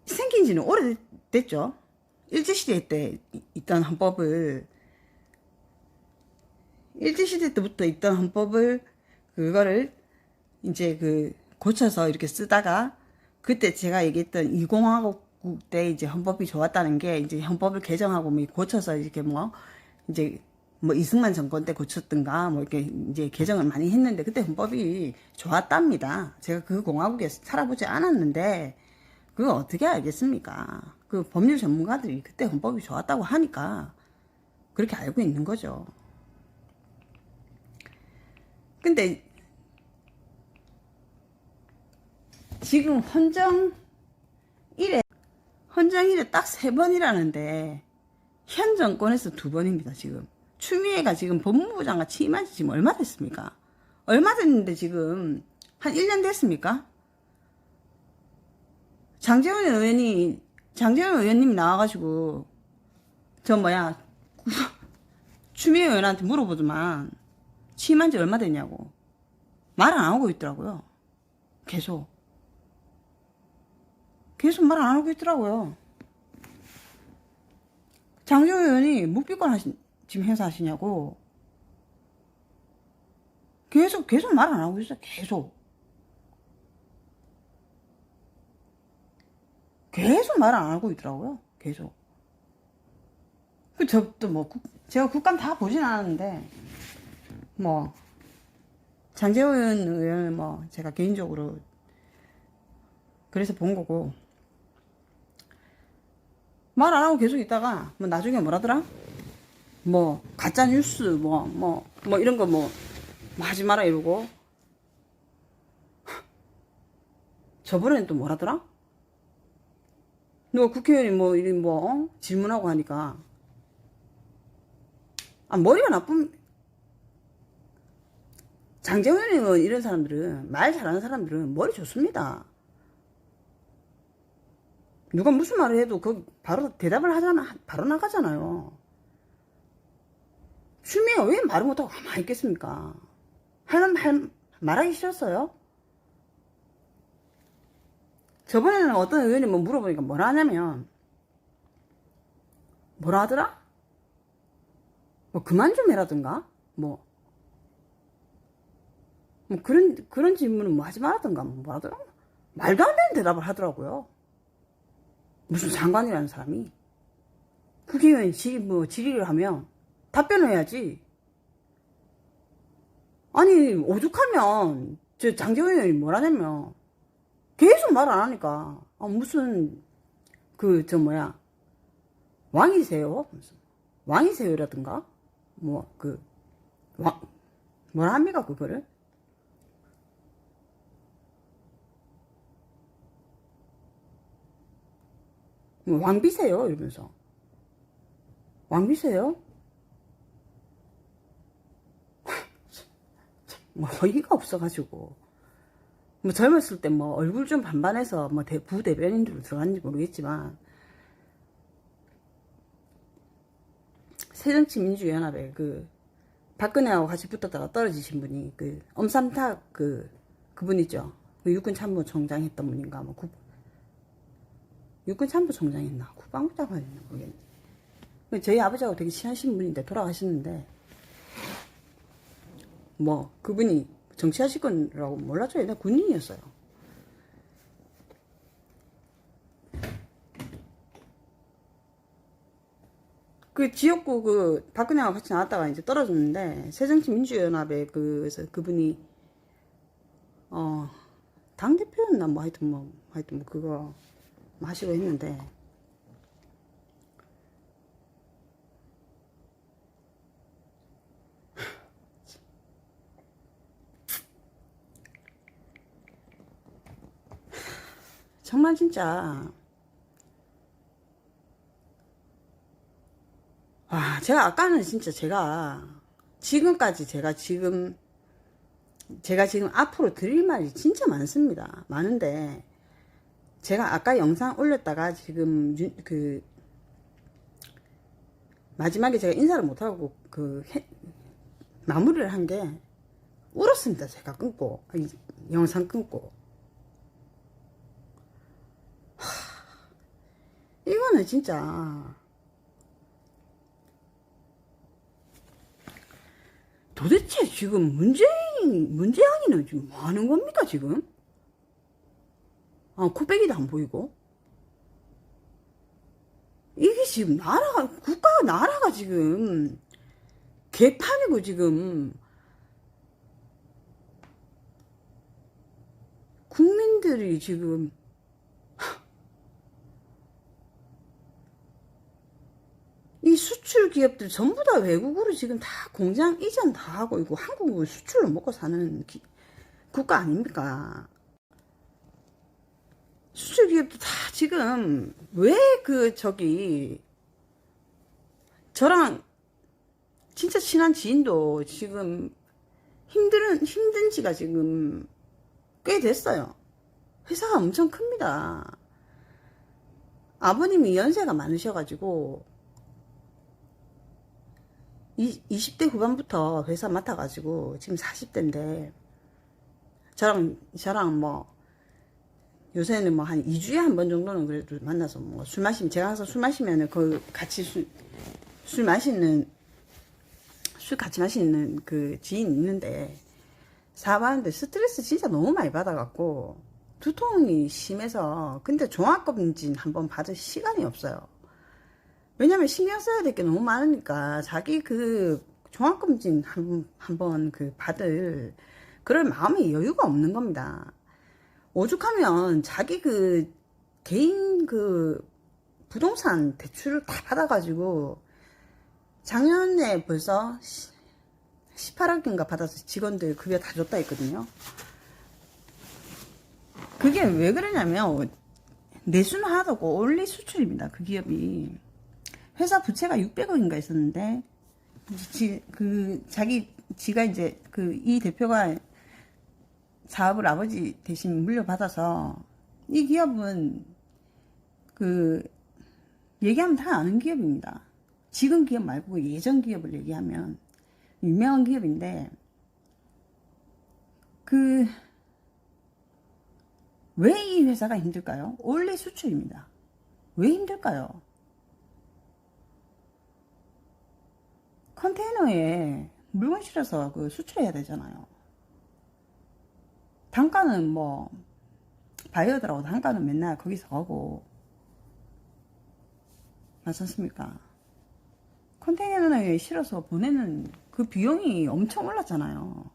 생긴 지는 오래됐죠. 일제시대 때 있던 헌법을, 일제시대 때부터 있던 헌법을, 그거를 이제 고쳐서 이렇게 쓰다가, 그때 제가 얘기했던 20공화국 때 이제 헌법이 좋았다는 게, 이제 헌법을 개정하고 고쳐서 이렇게 이승만 정권 때 고쳤던가 이렇게 이제 개정을 많이 했는데, 그때 헌법이 좋았답니다. 제가 그 공화국에 살아보지 않았는데 그거 어떻게 알겠습니까? 법률 전문가들이 그때 헌법이 좋았다고 하니까 그렇게 알고 있는 거죠. 근데 지금 헌정일에 딱 3번이라는데 현 정권에서 2번입니다. 지금 추미애가 지금 법무부 장관 취임한 지 지금 얼마 됐습니까? 얼마 됐는데 지금 한 1년 됐습니까? 장제원 의원님이 나와가지고 추미애 의원한테 물어보더만 취임한 지 얼마 됐냐고 말 안 하고 있더라고요. 계속 말 안 하고 있더라고요. 장재원 의원이 묵비권 지금 행사하시냐고 계속 말 안 하고 있어요. 계속 말 안 하고 있더라고요. 계속. 저도 뭐 제가 국감 다 보진 않았는데 뭐 장재원 의원은 뭐 제가 개인적으로 그래서 본 거고 말 안 하고 계속 있다가 뭐 나중에 뭐라더라? 뭐 가짜 뉴스 뭐 이런 거 뭐 하지 마라 이러고 저번에는 또 뭐라더라? 누가 국회의원이 뭐 이런 질문하고 하니까 머리가 나쁜 장재원 의원 이런 사람들은 말 잘하는 사람들은 머리 좋습니다. 누가 무슨 말을 해도 바로 대답을 하잖아. 바로 나가잖아요. 추미애가 왜 말을 못하고 가만히 있겠습니까? 말하기 싫었어요? 저번에는 어떤 의원이 뭐 물어보니까 뭐라 하냐면 뭐라 하더라? 뭐 그만 좀 해라든가 그런 질문은 뭐 하지 말라든가 뭐라 하더라? 말도 안 되는 대답을 하더라고요. 무슨 장관이라는 사람이 국회의원이 질의를 하면 답변을 해야지. 아니 오죽하면 저 장재원 의원이 뭐라냐면 계속 말 안 하니까 무슨 왕이세요? 왕이세요라든가 뭐라 합니까 그거를? 왕비세요? 이러면서 왕비세요? 뭐 어이가 없어가지고 뭐 젊었을 때 뭐 얼굴 좀 반반해서 뭐 부대변인으로 들어갔는지 모르겠지만 새정치민주연합에 박근혜하고 같이 붙었다가 떨어지신 분이 엄삼탁 그분 있죠. 육군 참모총장 했던 분인가 육군 참모총장 했나 국방부장 했나 모르겠네. 저희 아버지하고 되게 친하신 분인데 돌아가셨는데 뭐 그분이 정치하실 거라고 몰랐죠. 옛날 군인이었어요. 지역구 박근혜와 같이 나왔다가 이제 떨어졌는데 새정치민주연합에 그분이 당대표였나 하여튼 그거 하시고 했는데 정말 진짜 제가 아까는 진짜 제가 지금 앞으로 드릴 말이 진짜 많은데 제가 아까 영상 올렸다가 지금 마지막에 제가 인사를 못하고 마무리를 한 게 울었습니다. 제가 영상 끊고 이거는 진짜 도대체 지금 문재영이는 지금 뭐 하는 겁니까 지금? 코빼기도 안 보이고 이게 지금 나라가 지금 개판이고 지금 국민들이 지금 이 수출 기업들 전부 다 외국으로 지금 다 공장 이전 다 하고 있고 한국은 수출로 먹고 사는 국가 아닙니까? 수출 기업도 다 지금 왜 저랑 진짜 친한 지인도 지금 힘든 지가 지금 꽤 됐어요. 회사가 엄청 큽니다. 아버님이 연세가 많으셔가지고 20대 후반부터 회사 맡아가지고 지금 40대인데 저랑 뭐 요새는 뭐 한 2주에 한 번 정도는 그래도 만나서 뭐 술 마시면, 제가 항상 술 마시면은 그 같이 술 같이 마시는 그 지인이 있는데 사업하는데 스트레스 진짜 너무 많이 받아갖고 두통이 심해서, 근데 종합검진 한번 받을 시간이 없어요. 왜냐면 신경 써야 될 게 너무 많으니까 자기 그 종합검진 한번 그 받을 그럴 마음의 여유가 없는 겁니다. 오죽하면 자기 그 개인 그 부동산 대출을 다 받아가지고 작년에 벌써 18억인가 받아서 직원들 급여 다 줬다 했거든요. 그게 왜 그러냐면 내수는 하나도 없고 올리 수출입니다. 그 기업이 회사 부채가 600억인가 있었는데 지가 이제 그 이 대표가 사업을 아버지 대신 물려받아서, 이 기업은 그 얘기하면 다 아는 기업입니다. 지금 기업 말고 예전 기업을 얘기하면 유명한 기업인데, 그 왜 이 회사가 힘들까요? 원래 수출입니다. 왜 힘들까요? 컨테이너에 물건 실어서 그 수출해야 되잖아요. 단가는 뭐 바이어들하고 단가는 맨날 거기서 하고, 맞지 않습니까? 컨테이너에 실어서 보내는 그 비용이 엄청 올랐잖아요.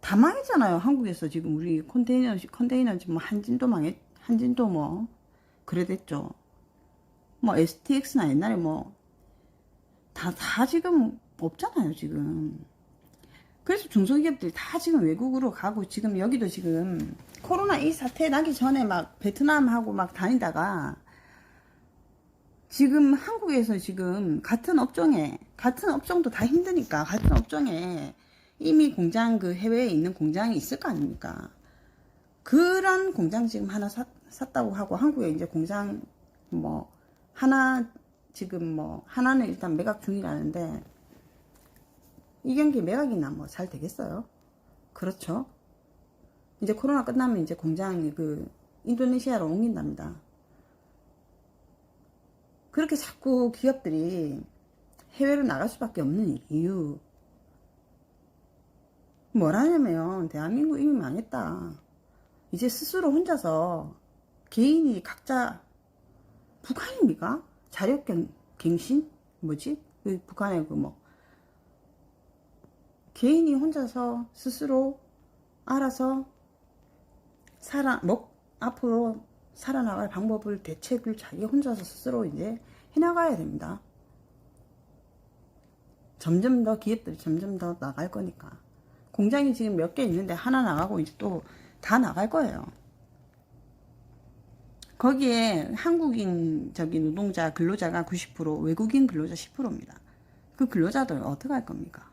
다 망했잖아요. 한국에서 지금 우리 컨테이너 지금 한진도 뭐 그래 됐죠. 뭐 STX나 옛날에 뭐 다 지금 없잖아요 지금. 그래서 중소기업들이 다 지금 외국으로 가고, 지금 여기도 지금 코로나 이 사태 나기 전에 막 베트남하고 막 다니다가 지금 한국에서 지금 같은 업종도 다 힘드니까 같은 업종에 이미 공장, 그 해외에 있는 공장이 있을 거 아닙니까? 그런 공장 지금 하나 샀다고 하고, 한국에 이제 공장 뭐 하나 지금 뭐 하나는 일단 매각 중이라는데, 이 경기 매각이나 뭐 잘 되겠어요? 그렇죠? 이제 코로나 끝나면 이제 공장이 그 인도네시아로 옮긴답니다. 그렇게 자꾸 기업들이 해외로 나갈 수밖에 없는 이유 뭐라냐면, 대한민국 이미 망했다. 이제 스스로 혼자서 개인이 각자, 북한입니까? 자력갱신? 뭐지? 그 북한의 그 뭐 개인이 혼자서 스스로 알아서 앞으로 살아나갈 방법을, 대책을 자기 혼자서 스스로 이제 해나가야 됩니다. 점점 더 기업들이 점점 더 나갈 거니까. 공장이 지금 몇 개 있는데 하나 나가고 이제 또 다 나갈 거예요. 거기에 한국인 노동자 근로자가 90%, 외국인 근로자 10%입니다. 그 근로자들 어떻게 할 겁니까?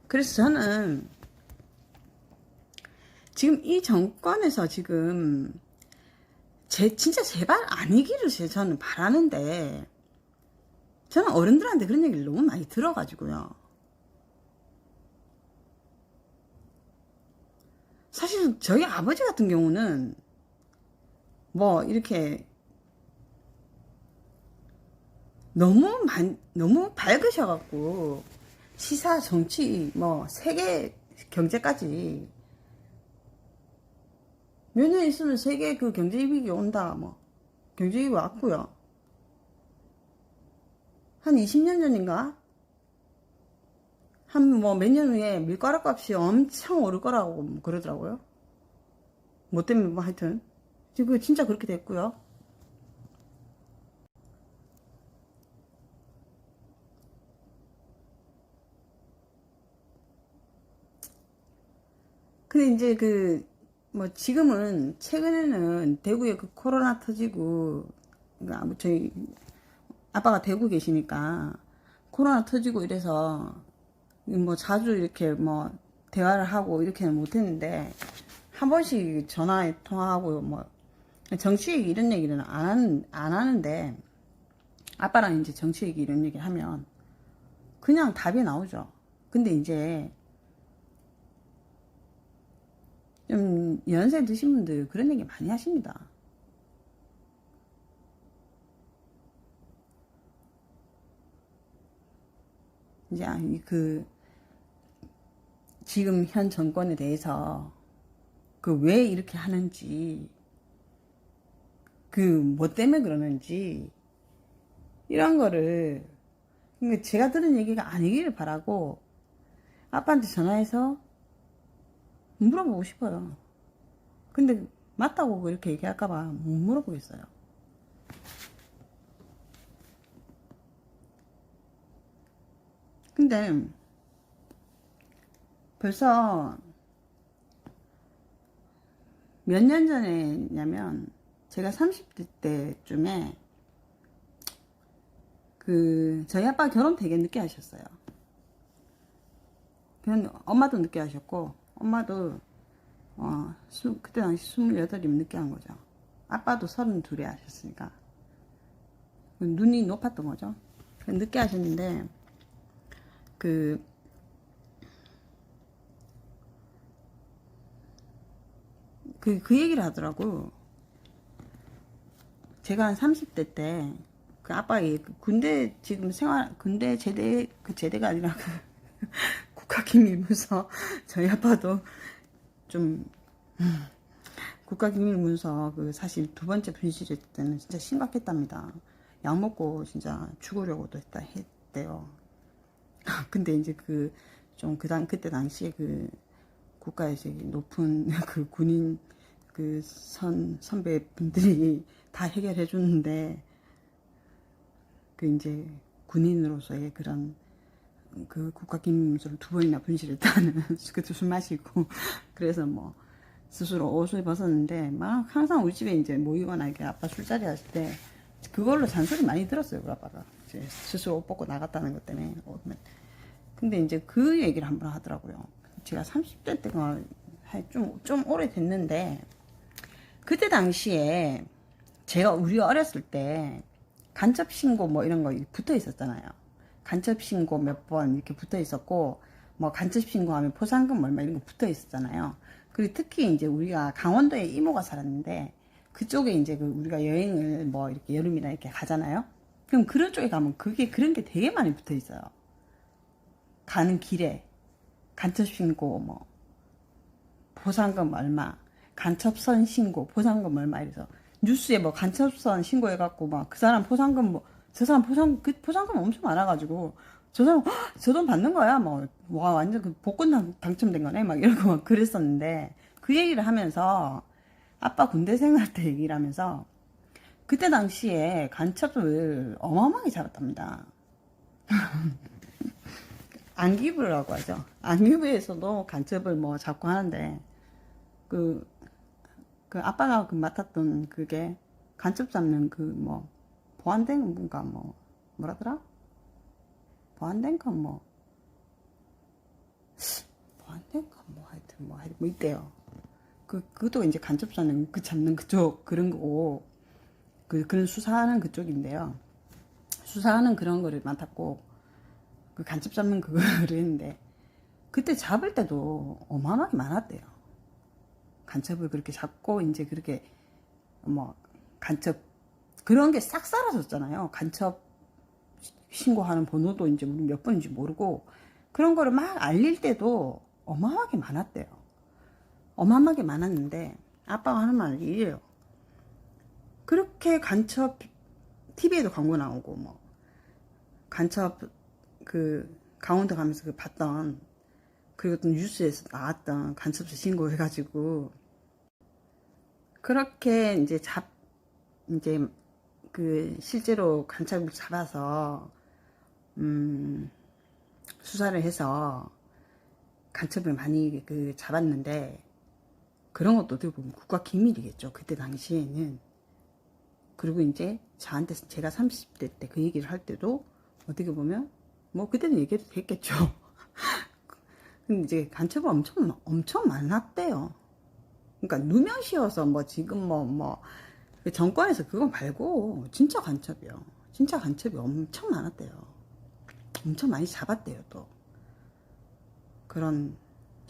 그래서 저는 지금 이 정권에서 지금 진짜 제발 아니기를 저는 바라는데, 저는 어른들한테 그런 얘기를 너무 많이 들어가지고요. 사실 저희 아버지 같은 경우는 뭐 이렇게 너무 밝으셔갖고 시사, 정치, 뭐 세계 경제까지 몇 년 있으면 세계 그 경제 위기 온다, 뭐 경제 위기 왔고요. 한 20년 전인가 한 뭐 몇 년 후에 밀가루 값이 엄청 오를 거라고 그러더라고요. 뭐 때문에 뭐 하여튼 지금 진짜 그렇게 됐고요. 근데 이제 그 뭐 지금은 최근에는 대구에 그 코로나 터지고, 그러니까 저희 아빠가 대구 계시니까 코로나 터지고 이래서 뭐 자주 이렇게 뭐 대화를 하고 이렇게는 못했는데, 한 번씩 전화 통화하고 뭐 정치 얘기 이런 얘기는 안 하는데 아빠랑 이제 정치 얘기 이런 얘기 하면 그냥 답이 나오죠. 근데 이제 좀 연세 드신 분들 그런 얘기 많이 하십니다. 이제 그 지금 현 정권에 대해서 그 왜 이렇게 하는지 그 뭐 때문에 그러는지 이런 거를 그러니까 제가 들은 얘기가 아니기를 바라고 아빠한테 전화해서 물어보고 싶어요. 근데 맞다고 그렇게 얘기할까봐 못 물어보겠어요. 근데 벌써 몇 년 전에냐면 제가 30대 때쯤에 그 저희 아빠 결혼 되게 늦게 하셨어요. 엄마도 늦게 하셨고 엄마도 그때 당시 28이면 늦게 한 거죠. 아빠도 32에 하셨으니까 눈이 높았던 거죠. 늦게 하셨는데 그 얘기를 하더라고. 제가 한 30대 때 그 아빠의 군대 지금 군대 제대가 아니라 국가기밀문서 저희 아빠도 좀 국가기밀문서 사실 두 번째 분실했을 때는 진짜 심각했답니다. 약 먹고 진짜 죽으려고도 했대요. 근데 이제 그때 당시에 국가에서 높은 군인 선배분들이 다 해결해 줬는데 이제 군인으로서의 그런 국가기밀문서를 2번이나 분실했다는 그때 술 마시고 그래서 뭐 스스로 옷을 벗었는데 막 항상 우리 집에 이제 모이거나 이렇게 아빠 술자리 하실 때 그걸로 잔소리 많이 들었어요. 우리 아빠가 이제 스스로 옷 벗고 나갔다는 것 때문에. 근데 이제 그 얘기를 한번 하더라고요. 제가 30대 때가 좀 오래됐는데 그때 당시에 우리 어렸을 때 간첩신고 뭐 이런 거 붙어 있었잖아요. 간첩신고 몇 번 이렇게 붙어 있었고, 뭐 간첩신고하면 포상금 얼마 이런 거 붙어 있었잖아요. 그리고 특히 이제 우리가 강원도에 이모가 살았는데, 그쪽에 이제 우리가 여행을 뭐 이렇게 여름이나 이렇게 가잖아요. 그럼 그런 쪽에 가면 그런 게 되게 많이 붙어 있어요. 가는 길에 간첩신고 뭐, 포상금 얼마, 간첩선 신고, 포상금 얼마 이래서 뉴스에 뭐 간첩선 신고해갖고 막 그 사람 포상금 뭐 저 사람 포상금 엄청 많아가지고 저 사람 저 돈 받는 거야 뭐 와 완전 복권 당첨된 거네 막 이러고 막 그랬었는데 그 얘기를 하면서 아빠 군대 생활 때 얘기를 하면서 그때 당시에 간첩을 어마어마하게 잡았답니다. 안기부라고 하죠. 안기부에서도 간첩을 뭐 잡고 하는데 그 아빠가 맡았던 그게 간첩 잡는 뭐 보안된 뭔가 뭐라더라? 보안된가 뭐 하여튼 뭐 있대요. 그것도 이제 간첩 잡는 그쪽 그런 거고 그런 수사하는 그쪽인데요. 수사하는 그런 거를 맡았고 간첩 잡는 그거를 했는데 그때 잡을 때도 어마어마하게 많았대요. 간첩을 그렇게 잡고 이제 그렇게 뭐 간첩 그런 게 싹 사라졌잖아요. 간첩 신고하는 번호도 이제 우리 몇 번인지 모르고 그런 거를 막 알릴 때도 어마어마하게 많았대요. 어마어마하게 많았는데 아빠가 하는 말이 이래요. 그렇게 간첩 TV에도 광고 나오고 뭐 간첩 강원도 가면서 봤던 그리고 또 뉴스에서 나왔던 간첩수 신고해가지고 그렇게 이제 실제로 간첩을 잡아서 수사를 해서 간첩을 많이 잡았는데 그런 것도 어떻게 보면 국가 기밀이겠죠. 그때 당시에는. 그리고 이제 저한테 제가 30대 때 그 얘기를 할 때도 어떻게 보면 뭐 그때는 얘기해도 됐겠죠. 근데 이제 간첩을 엄청 많았대요. 그러니까 누명 씌워서 뭐 지금 그 정권에서 그거 말고 진짜 간첩이요. 진짜 간첩이 엄청 많았대요. 엄청 많이 잡았대요. 또 그런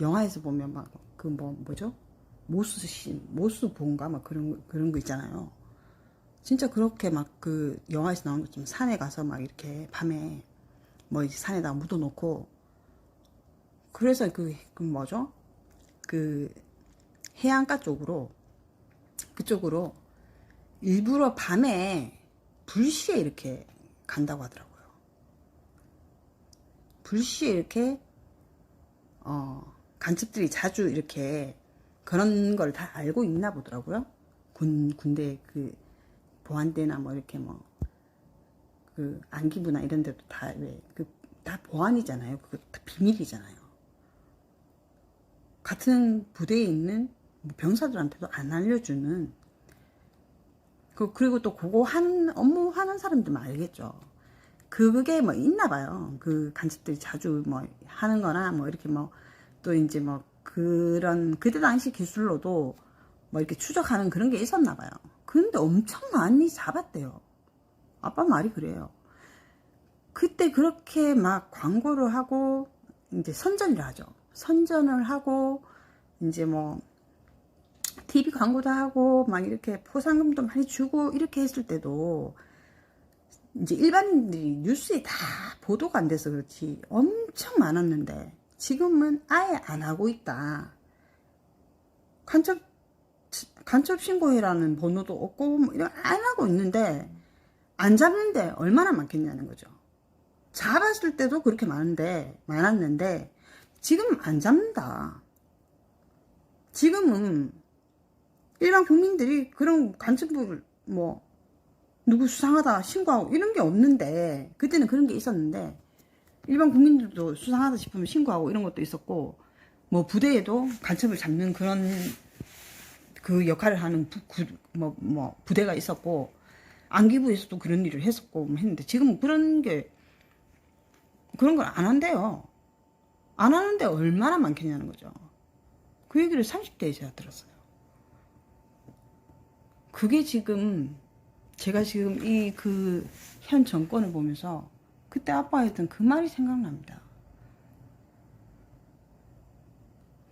영화에서 보면 막 그 뭐죠? 모수 본가 막 그런 거 있잖아요. 진짜 그렇게 막 그 영화에서 나온 것처럼 산에 가서 막 이렇게 밤에 뭐 이제 산에다가 묻어놓고, 그래서 그 뭐죠? 그 해안가 쪽으로, 그쪽으로 일부러 밤에 불시에 이렇게 간다고 하더라고요. 불시에 이렇게 간첩들이 자주 이렇게 그런 걸 다 알고 있나 보더라고요. 군대 그 보안대나 뭐 이렇게 뭐 그 안기부나 이런 데도 다 왜 그 다 보안이잖아요. 그거 다 비밀이잖아요. 같은 부대에 있는 병사들한테도 안 알려주는, 그리고 또 그거 업무 하는 사람들만 알겠죠. 그게 뭐 있나 봐요. 그 간첩들이 자주 뭐 하는 거나 뭐 이렇게 뭐 또 이제 뭐 그런 그때 당시 기술로도 뭐 이렇게 추적하는 그런 게 있었나 봐요. 근데 엄청 많이 잡았대요. 아빠 말이 그래요. 그때 그렇게 막 광고를 하고 이제 선전을 하죠. 선전을 하고 이제 뭐 TV 광고도 하고 막 이렇게 포상금도 많이 주고 이렇게 했을 때도 이제 일반인들이 뉴스에 다 보도가 안 돼서 그렇지 엄청 많았는데, 지금은 아예 안 하고 있다. 간첩 신고해라는 번호도 없고 뭐 이런 안 하고 있는데, 안 잡는데 얼마나 많겠냐는 거죠. 잡았을 때도 그렇게 많았는데 지금 안 잡는다. 지금은 일반 국민들이 그런 간첩을 뭐 누구 수상하다 신고하고 이런 게 없는데, 그때는 그런 게 있었는데 일반 국민들도 수상하다 싶으면 신고하고 이런 것도 있었고, 뭐 부대에도 간첩을 잡는 그런 그 역할을 하는 부대가 있었고, 안기부에서도 그런 일을 했었고 했는데, 지금은 그런 걸 안 한대요. 안 하는데 얼마나 많겠냐는 거죠. 그 얘기를 30대에 제가 들었어요. 그게 지금 제가 지금 이 그 현 정권을 보면서 그때 아빠가 했던 그 말이 생각납니다.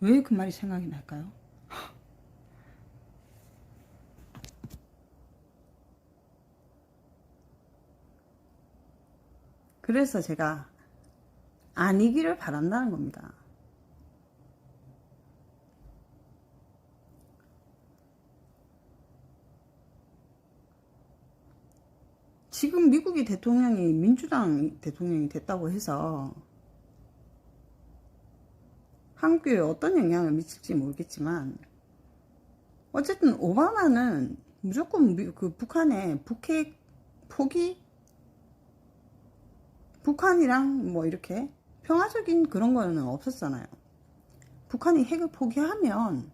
왜 그 말이 생각이 날까요? 그래서 제가 아니기를 바란다는 겁니다. 지금 미국의 대통령이 민주당 대통령이 됐다고 해서 한국에 어떤 영향을 미칠지 모르겠지만, 어쨌든 오바마는 무조건 그 북한의 북핵 포기, 북한이랑 뭐 이렇게 평화적인 그런 거는 없었잖아요. 북한이 핵을 포기하면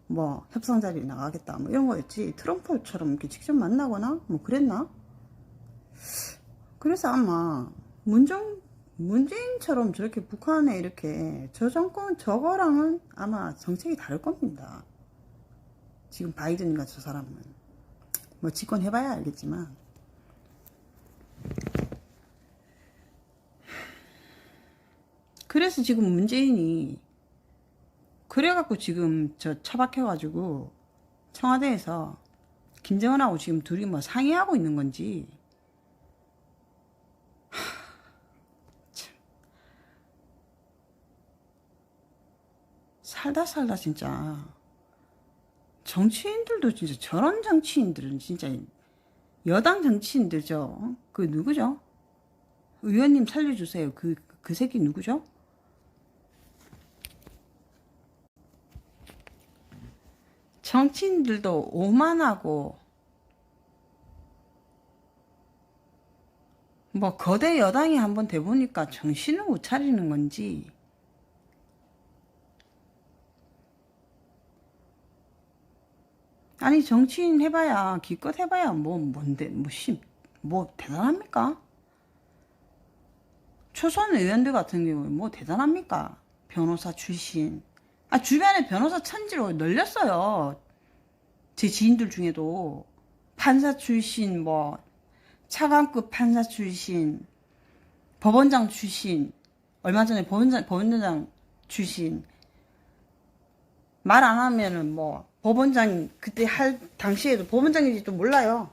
뭐 협상 자리에 나가겠다 뭐 이런 거였지, 트럼프처럼 이렇게 직접 만나거나 뭐 그랬나? 그래서 아마 문재인처럼 저렇게 북한에 이렇게 저 정권 저거랑은 아마 정책이 다를 겁니다. 지금 바이든과 저 사람은 뭐 집권해봐야 알겠지만, 그래서 지금 문재인이 그래갖고 지금 저 처박혀가지고 청와대에서 김정은하고 지금 둘이 뭐 상의하고 있는 건지, 살다 진짜 정치인들도 진짜 저런 정치인들은 진짜 여당 정치인들죠. 그 누구죠? 의원님 살려주세요. 그 새끼 누구죠? 정치인들도 오만하고 뭐 거대 여당이 한번 돼보니까 정신을 못 차리는 건지, 아니 정치인 해봐야 기껏 해봐야 뭔데 뭐 대단합니까? 초선 의원들 같은 경우에 뭐 대단합니까? 변호사 출신 주변에 변호사 천지로 널렸어요. 제 지인들 중에도 판사 출신, 뭐 차관급 판사 출신, 법원장 출신, 얼마 전에 법원장 출신, 말 안 하면은 뭐 법원장 그때 할 당시에도 법원장인지도 몰라요.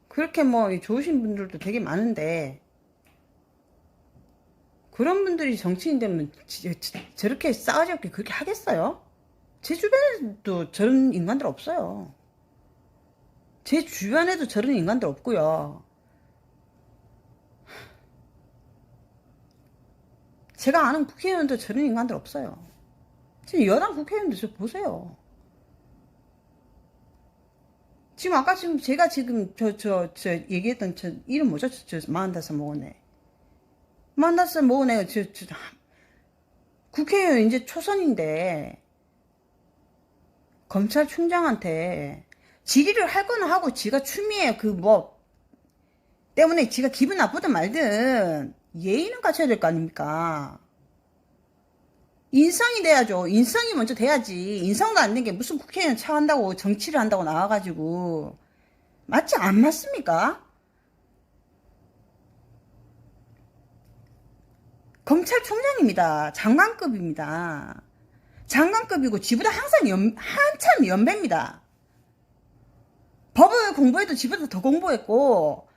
그렇게 뭐 좋으신 분들도 되게 많은데, 그런 분들이 정치인 되면 저렇게 싸가지 없게 그렇게 하겠어요? 제 주변에도 저런 인간들 없어요. 제 주변에도 저런 인간들 없고요. 제가 아는 국회의원도 저런 인간들 없어요. 지금 여당 국회의원들 저 보세요. 지금 아까 제가 저 얘기했던 저 이름 뭐죠? 저 45 먹었네. 45 먹은 애가 국회의원 이제 초선인데 검찰총장한테 질의를 할 거는 하고 지가 추미애 때문에 지가 기분 나쁘든 말든 예의는 갖춰야 될 거 아닙니까? 인성이 돼야죠. 인성이 먼저 돼야지. 인성도 안 된 게 무슨 국회의원 차한다고 정치를 한다고 나와가지고 맞지 안 맞습니까? 검찰총장입니다. 장관급입니다. 장관급이고 지보다 한참 연배입니다. 법을 공부해도 지보다 더 공부했고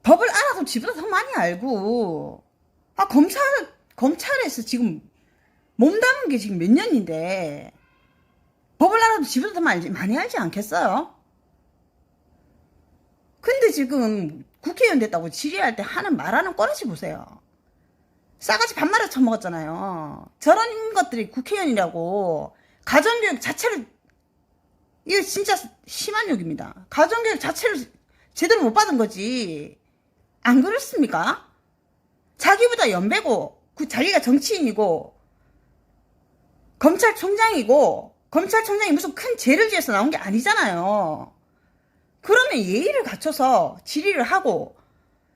법을 알아도 지보다 더 많이 알고 검찰에서 지금 몸담은 게 지금 몇 년인데 법을 알아도 지보다 더 많이 알지 않겠어요? 근데 지금 국회의원 됐다고 질의할 때 말하는 꼬라지 보세요. 싸가지 반말을 처먹었잖아요. 저런 것들이 국회의원이라고. 가정교육 자체를, 이거 진짜 심한 욕입니다. 가정교육 자체를 제대로 못 받은 거지. 안 그렇습니까? 자기보다 연배고, 자기가 정치인이고, 검찰총장이고, 검찰총장이 무슨 큰 죄를 지어서 나온 게 아니잖아요. 그러면 예의를 갖춰서 질의를 하고,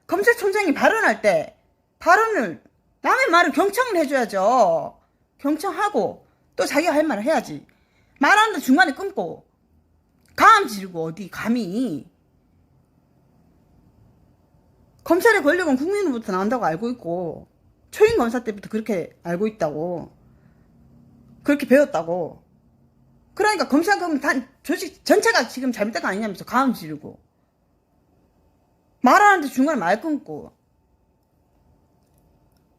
검찰총장이 발언할 때, 남의 말을 경청을 해줘야죠. 경청하고, 또 자기가 할 말을 해야지. 말하는데 중간에 끊고, 가음 지르고, 어디, 감히. 검찰의 권력은 국민으로부터 나온다고 알고 있고, 초임검사 때부터 그렇게 알고 있다고. 그렇게 배웠다고. 그러니까 검사금 조직 전체가 지금 잘못된 거 아니냐면서 가음 지르고. 말하는데 중간에 말 끊고.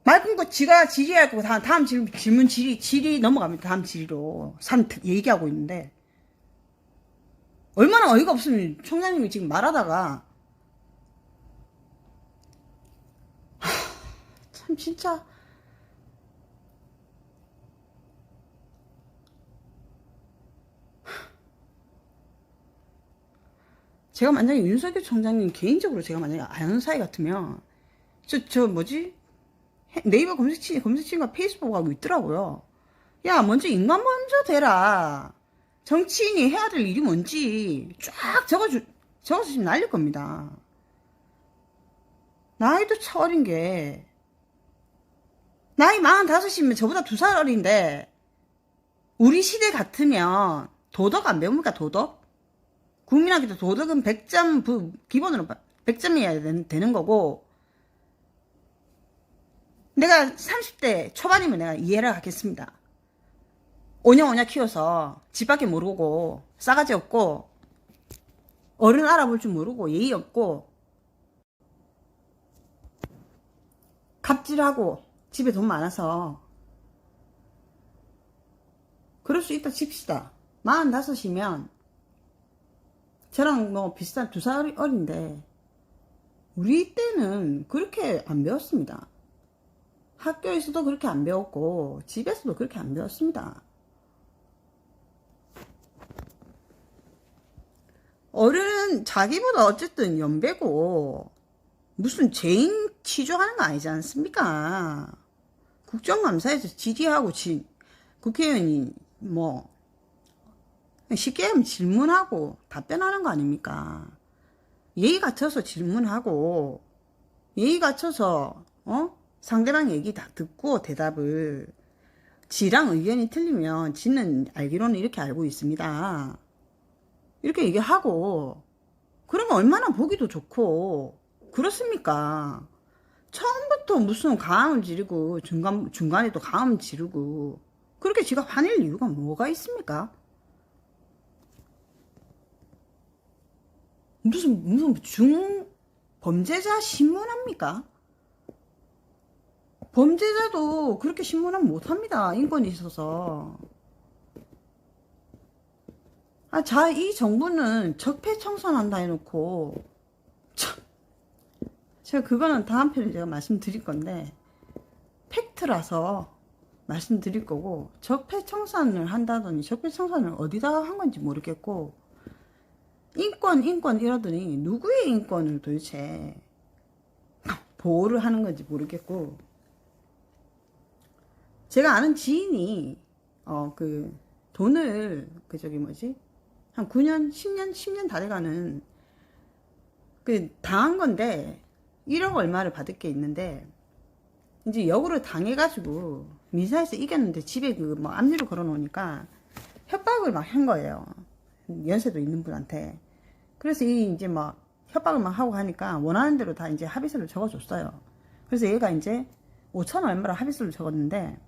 말 끊고 지가 질의할 거고 다음 질문 질의 넘어갑니다. 다음 질의로. 사람 얘기하고 있는데. 얼마나 어이가 없으면 총장님이 지금 말하다가 참 진짜 제가 만약에 윤석열 총장님 개인적으로 제가 만약에 아는 사이 같으면 네이버 검색치니까 페이스북 하고 있더라고요. 야, 먼저 인간 먼저 대라. 정치인이 해야 될 일이 뭔지 쫙 적어서 지금 날릴 겁니다. 나이도 차 어린 게, 나이 45이면 저보다 2살 어린데, 우리 시대 같으면 도덕 안 배웁니까, 도덕? 국민학교 도덕은 100점, 기본으로 100점이어야 되는 거고, 내가 30대 초반이면 내가 이해를 하겠습니다. 오냐 키워서 집 밖에 모르고 싸가지 없고 어른 알아볼 줄 모르고 예의 없고 갑질하고 집에 돈 많아서 그럴 수 있다 칩시다. 45이면 저랑 뭐 비슷한 2살 어린데 우리 때는 그렇게 안 배웠습니다. 학교에서도 그렇게 안 배웠고 집에서도 그렇게 안 배웠습니다. 어른은 자기보다 어쨌든 연배고 무슨 죄인 취조하는 거 아니지 않습니까? 국정감사에서 질의하고 국회의원이 뭐 쉽게 하면 질문하고 답변하는 거 아닙니까? 예의 갖춰서 질문하고 예의 갖춰서 상대방 얘기 다 듣고 대답을, 지랑 의견이 틀리면 지는 알기로는 이렇게 알고 있습니다, 이렇게 얘기하고, 그러면 얼마나 보기도 좋고 그렇습니까? 처음부터 무슨 가함을 지르고 중간에도 가함을 지르고 그렇게 지가 화낼 이유가 뭐가 있습니까? 무슨 범죄자 신문합니까? 범죄자도 그렇게 신문하면 못합니다, 인권이 있어서. 이 정부는 적폐청산한다 해놓고, 참, 제가 그거는 다음 편에 제가 말씀드릴 건데, 팩트라서 말씀드릴 거고, 적폐청산을 한다더니 적폐청산을 어디다가 한 건지 모르겠고, 인권 이러더니 누구의 인권을 도대체 보호를 하는 건지 모르겠고, 제가 아는 지인이 돈을 한 9년 10년 다 돼가는 당한 건데 1억 얼마를 받을 게 있는데, 이제 역으로 당해가지고 민사에서 이겼는데 집에 압류를 걸어 놓으니까 협박을 막 한 거예요, 연세도 있는 분한테. 그래서 이제 막 협박을 막 하고 하니까 원하는 대로 다 이제 합의서를 적어줬어요. 그래서 얘가 이제 5천 얼마로 합의서를 적었는데,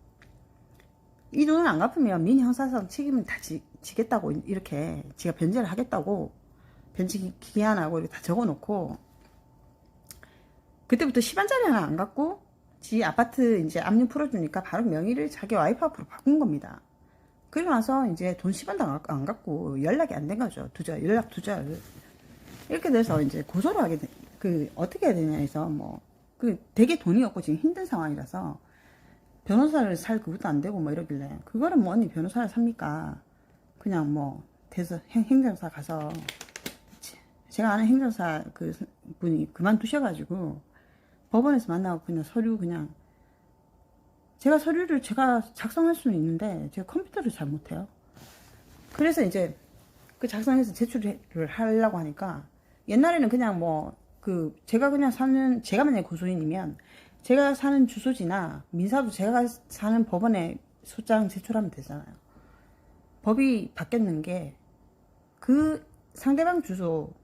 이 돈을 안 갚으면 민형사상 책임은 다 지겠다고, 이렇게 지가 변제를 하겠다고 변제 기한하고 이렇게 다 적어놓고, 그때부터 10원짜리 하나 안 갖고 지 아파트 이제 압류 풀어주니까 바로 명의를 자기 와이프 앞으로 바꾼 겁니다. 그리고 나서 이제 돈 10원도 안 갖고 연락이 안 된 거죠. 연락 두절. 이렇게 돼서 이제 고소를 하게 어떻게 해야 되냐 해서 되게 돈이 없고 지금 힘든 상황이라서 변호사를 살 그것도 안 되고 이러길래, 그거를 언니 변호사를 삽니까? 그냥 돼서 행정사 가서, 제가 아는 행정사 분이 그만두셔가지고 법원에서 만나고 서류를 제가 작성할 수는 있는데 제가 컴퓨터를 잘 못해요. 그래서 이제 작성해서 제출을 하려고 하니까, 옛날에는 그냥 제가 만약에 고소인이면 제가 사는 주소지나 민사도 제가 사는 법원에 소장 제출하면 되잖아요. 법이 바뀌었는 게, 상대방 주소,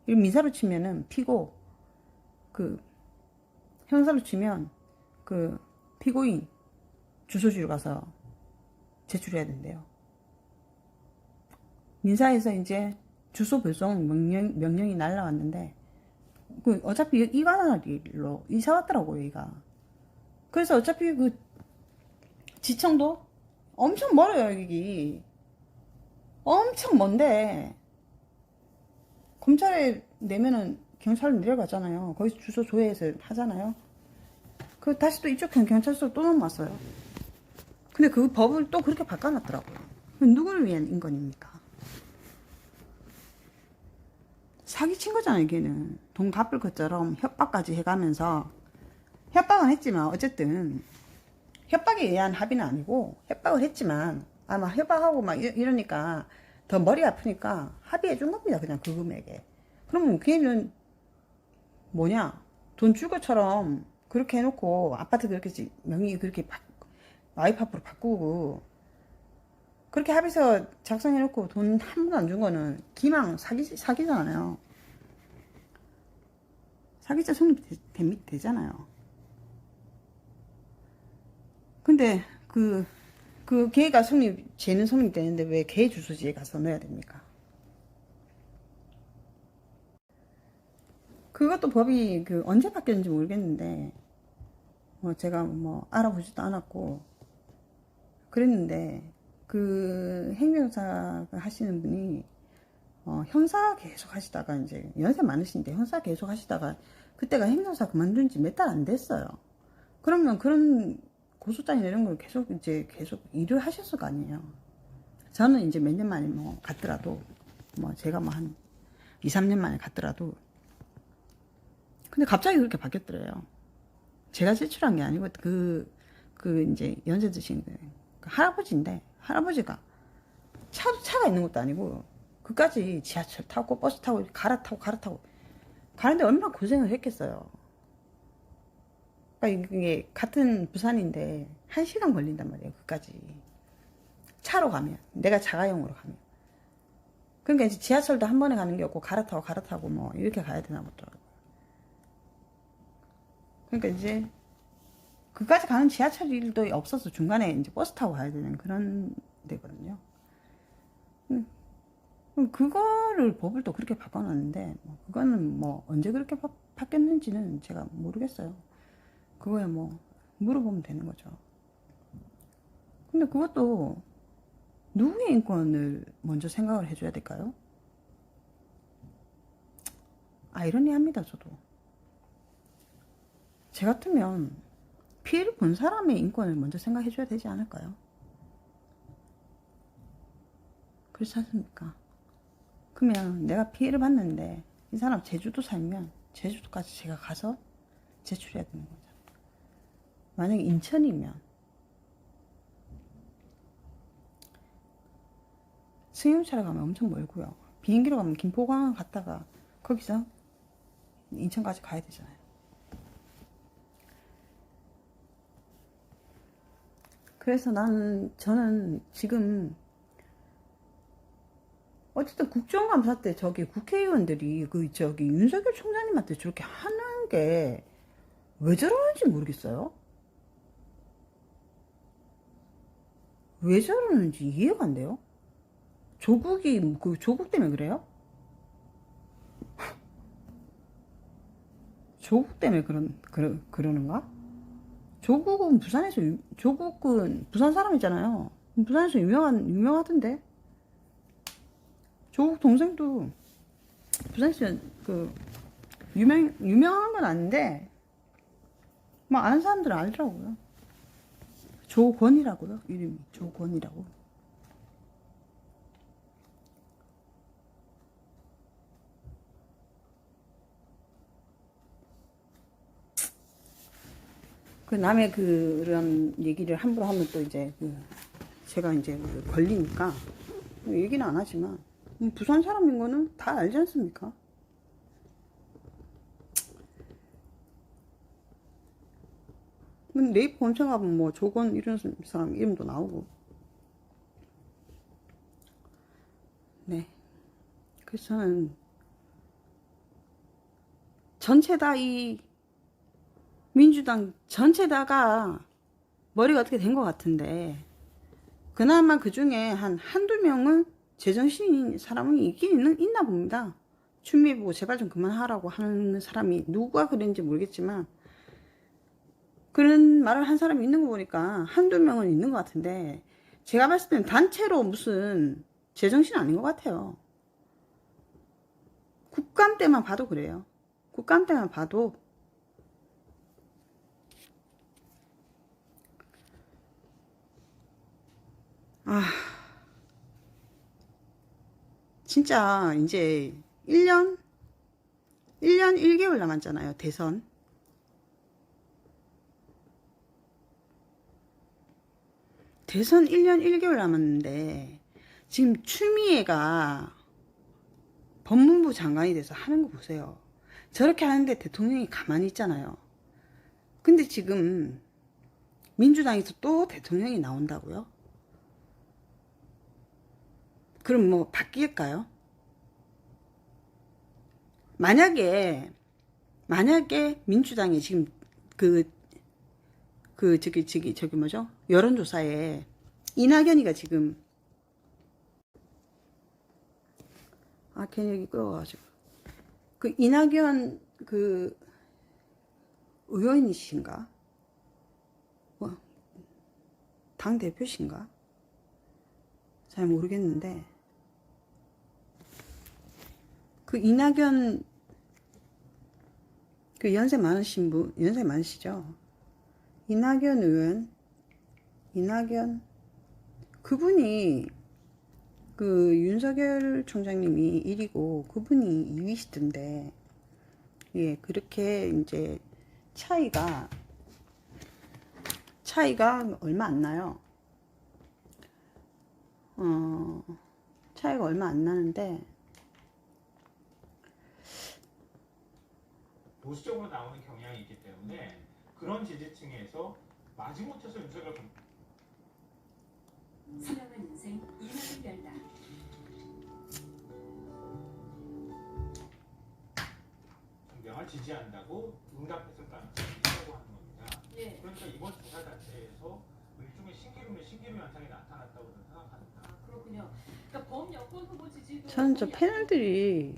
민사로 치면은 피고, 형사로 치면 피고인 주소지로 가서 제출해야 된대요. 민사에서 이제 주소 배송 명령이 날라왔는데, 어차피 이관하리로 이사 왔더라고요, 얘가. 그래서 어차피 지청도 엄청 멀어요, 여기. 엄청 먼데, 검찰에 내면은 경찰로 내려가잖아요. 거기서 주소 조회해서 하잖아요. 다시 또 이쪽 경찰서로 또 넘어왔어요. 근데 그 법을 또 그렇게 바꿔놨더라고요. 누구를 위한 인권입니까? 사기친 거잖아요, 걔는. 돈 갚을 것처럼 협박까지 해가면서, 협박은 했지만 어쨌든 협박에 의한 합의는 아니고, 협박을 했지만 아마 협박하고 이러니까 더 머리 아프니까 합의해 준 겁니다, 그냥 그 금액에. 그러면 걔는 돈 줄 것처럼 그렇게 해놓고 아파트 그렇게 명의 그렇게 와이프 앞으로 바꾸고 그렇게 합의서 작성해놓고 돈 한 번도 안 준 거는 기망 사기잖아요. 사기자 성립되잖아요. 근데 걔가 쟤는 성립되는데 왜 걔 주소지에 가서 넣어야 됩니까? 그것도 법이 언제 바뀌었는지 모르겠는데, 제가 알아보지도 않았고 그랬는데, 행정사 하시는 분이 형사 계속 하시다가, 이제 연세 많으신데 형사 계속 하시다가 그때가 행정사 그만둔 지 몇 달 안 됐어요. 그러면 그런 고소장이나 이런 걸 계속 일을 하셨을 거 아니에요. 저는 이제 몇 년 만에 갔더라도, 제가 한 2, 3년 만에 갔더라도, 근데 갑자기 그렇게 바뀌었더래요. 제가 제출한 게 아니고, 이제 연세 드신 할아버지인데, 할아버지가 차가 있는 것도 아니고, 그까지 지하철 타고 버스 타고 갈아타고 가는데 얼마나 고생을 했겠어요. 그러니까 이게 같은 부산인데 1시간 걸린단 말이에요. 그까지 차로 가면, 내가 자가용으로 가면. 그러니까 이제 지하철도 한 번에 가는 게 없고 갈아타고 뭐 이렇게 가야 되나 보더라고요. 그러니까 이제 그까지 가는 지하철도 없어서 중간에 이제 버스 타고 가야 되는 그런 데거든요. 그거를 법을 또 그렇게 바꿔놨는데 그거는 뭐 언제 그렇게 바뀌었는지는 제가 모르겠어요. 그거야 뭐 물어보면 되는 거죠. 근데 그것도 누구의 인권을 먼저 생각을 해줘야 될까요? 아이러니합니다. 저도 제 같으면 피해를 본 사람의 인권을 먼저 생각해줘야 되지 않을까요? 그렇지 않습니까? 그러면 내가 피해를 봤는데 이 사람 제주도 살면 제주도까지 제가 가서 제출해야 되는 거죠. 만약에 인천이면 승용차로 가면 엄청 멀고요. 비행기로 가면 김포공항 갔다가 거기서 인천까지 가야 되잖아요. 그래서 저는 지금 어쨌든 국정감사 때 저기 국회의원들이 저기 윤석열 총장님한테 저렇게 하는 게 왜 저러는지 모르겠어요. 왜 저러는지 이해가 안 돼요. 조국 때문에 그래요? 조국 때문에 그러는가? 조국은 부산 사람이잖아요. 부산에서 유명하던데. 조국 동생도 부산에서 유명한 건 아닌데, 뭐 아는 사람들은 알더라고요. 조건이라고요. 이름이 조건이라고. 그 남의 그런 얘기를 함부로 하면 또 이제 제가 이제 걸리니까 얘기는 안 하지만 부산 사람인 거는 다 알지 않습니까? 네이버 검색하면 뭐 조건 이런 사람 이름도 나오고. 네. 그래서 저는 전체 다 이 민주당 전체 다가 머리가 어떻게 된 것 같은데, 그나마 그 중에 한두 명은 제정신인 사람이 있긴 있나 봅니다. 추미애 보고 제발 좀 그만하라고 하는 사람이 누가 그랬는지 모르겠지만 그런 말을 한 사람이 있는 거 보니까 한두 명은 있는 것 같은데, 제가 봤을 때는 단체로 무슨 제정신 아닌 것 같아요. 국감 때만 봐도 그래요. 국감 때만 봐도 진짜 이제 1년 1개월 남았잖아요. 대선. 대선 1년 1개월 남았는데 지금 추미애가 법무부 장관이 돼서 하는 거 보세요. 저렇게 하는데 대통령이 가만히 있잖아요. 근데 지금 민주당에서 또 대통령이 나온다고요? 그럼 뭐 바뀔까요? 만약에 민주당이 지금 저기 뭐죠? 여론조사에 이낙연이가 지금 괜히 여기 끌어가가지고 이낙연 의원이신가? 뭐 당 대표신가? 잘 모르겠는데 이낙연 연세 많으시죠? 이낙연 의원, 그분이 윤석열 총장님이 1위고 그분이 2위시던데, 예, 그렇게 이제 차이가 얼마 안 나요. 차이가 얼마 안 나는데, 보수적으로 나오는 경향이 있기 때문에 그런 지지층에서 마지못해서 윤석열 선명한 인생 이만한 별다. 정당을 지지한다고 응답했을 가능성이 있다고 하는 겁니다. 예. 그러니까 이번 조사 자체에서 일종의 신기루 현상이 나타났다고 저는 생각합니다. 아, 그렇군요. 그러니까 범여권 후보 지지도 저는 저 패널들이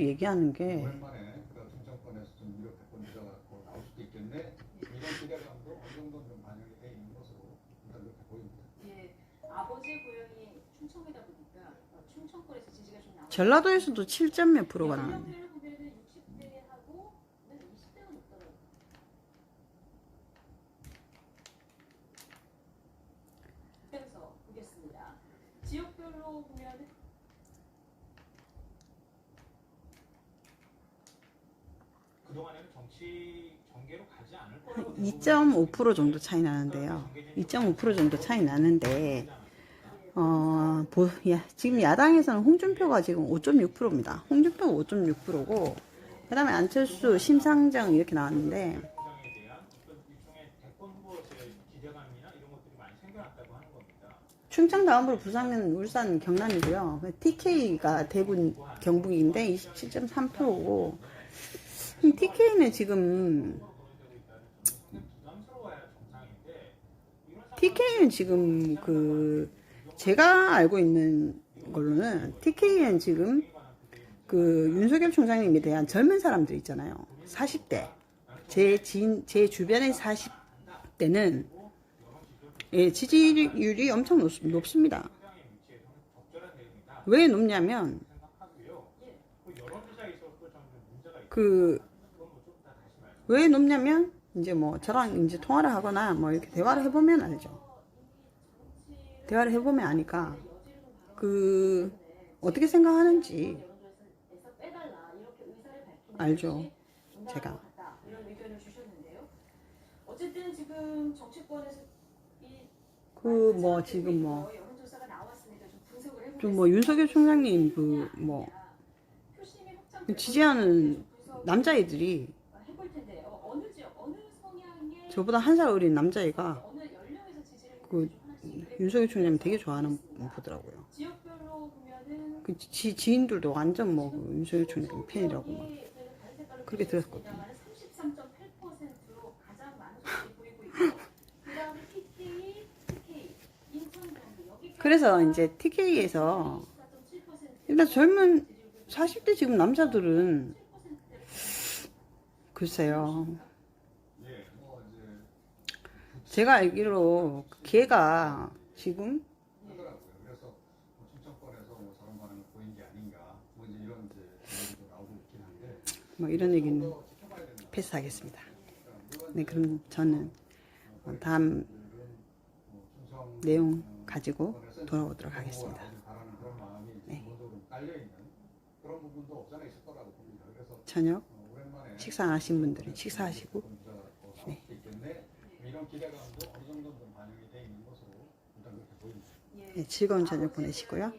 얘기하는 게 오랜만에 그 정권에서 좀 이렇게 본주자가 나올 수도 있겠네. 이런 기대감도 어느 정도 좀 반영이 돼 있는 것으로 일단 그렇게 보입니다. 예. 아버지의 고향이 충청이다 보니까 충청권에서 지지가 좀 나오고 전라도에서도 7점 몇 프로가 나왔네. 연령대를 보면은 60대하고 20대가 높더라고요. 그래서 보겠습니다. 지역별로 보면은 그동안에는 정치 전개로 가지 않을 거라고 2.5% 정도 차이 나는데요. 2.5% 정도 차이 나는데 지금 야당에서는 홍준표가 지금 5.6%입니다. 홍준표가 5.6%고 그다음에 안철수, 심상정 이렇게 나왔는데 시장에 대한 어떤 일종의 대권 후보로서의 기대감이나 이런 것들이 많이 생겨났다고 하는 겁니다. 충청 다음으로 부산은 울산, 경남이고요. TK가 대구, 경북인데 27.3%고 TK는 지금 그 제가 알고 있는 걸로는 TK는 지금 그 윤석열 총장님에 대한 젊은 사람들 있잖아요. 40대 제 주변의 40대는 예, 지지율이 엄청 높습니다. 왜 높냐면 왜 높냐면 이제 뭐 저랑 이제 통화를 하거나 뭐 이렇게 대화를 해보면 알죠. 대화를 해보면 아니까 그 어떻게 생각하는지 알죠. 제가 이런 의견을 주셨는데요. 어쨌든 지금 정치권에서 그 뭐 지금 뭐 여론조사가 나왔으니까 좀 분석을 해보겠습니다. 좀 뭐 윤석열 총장님 그 뭐 지지하는 남자애들이 해볼 텐데요. 어느 지역, 어느 성향의 저보다 한 살 어린 남자애가 어느 연령에서 지지를 그 윤석열 총장님 되게 좋아하는 보더라고요. 지역별로 보면은 그 지인들도 완전 뭐 그 윤석열 총장 팬이라고 막 그렇게 들었거든요. 33.8%로 가장 많은 수치 보이고 있고 그다음에 TK, 인천 경기 여기 그래서 이제 TK에서 일단 젊은 40대 지금 남자들은 글쎄요. 예, 뭐 이제 제가 알기로 걔가 지금 하더라고요. 그래서 뭐 충청권에서 뭐 저런 반응을 보인 게 아닌가, 뭐 이제 이런 이제 얘기도 나오고 있긴 한데 뭐 이런 얘기는 더 지켜봐야 된다. 패스하겠습니다. 네, 그럼 저는 다음 뭐 충청 내용 가지고 돌아오도록 하겠습니다. 바라는 그런 마음이 네. 기본적으로 깔려 있는 그런 부분도 없잖아 있을 거라고 봅니다. 그래서 저녁 오랜만에 식사 안 하신 분들은 식사하시고 네. 있겠네. 이런 기대감도 어느 정도 좀 반영이 돼 있는 것으로 일단 그렇게 보입니다. 네, 즐거운 저녁 보내시고요.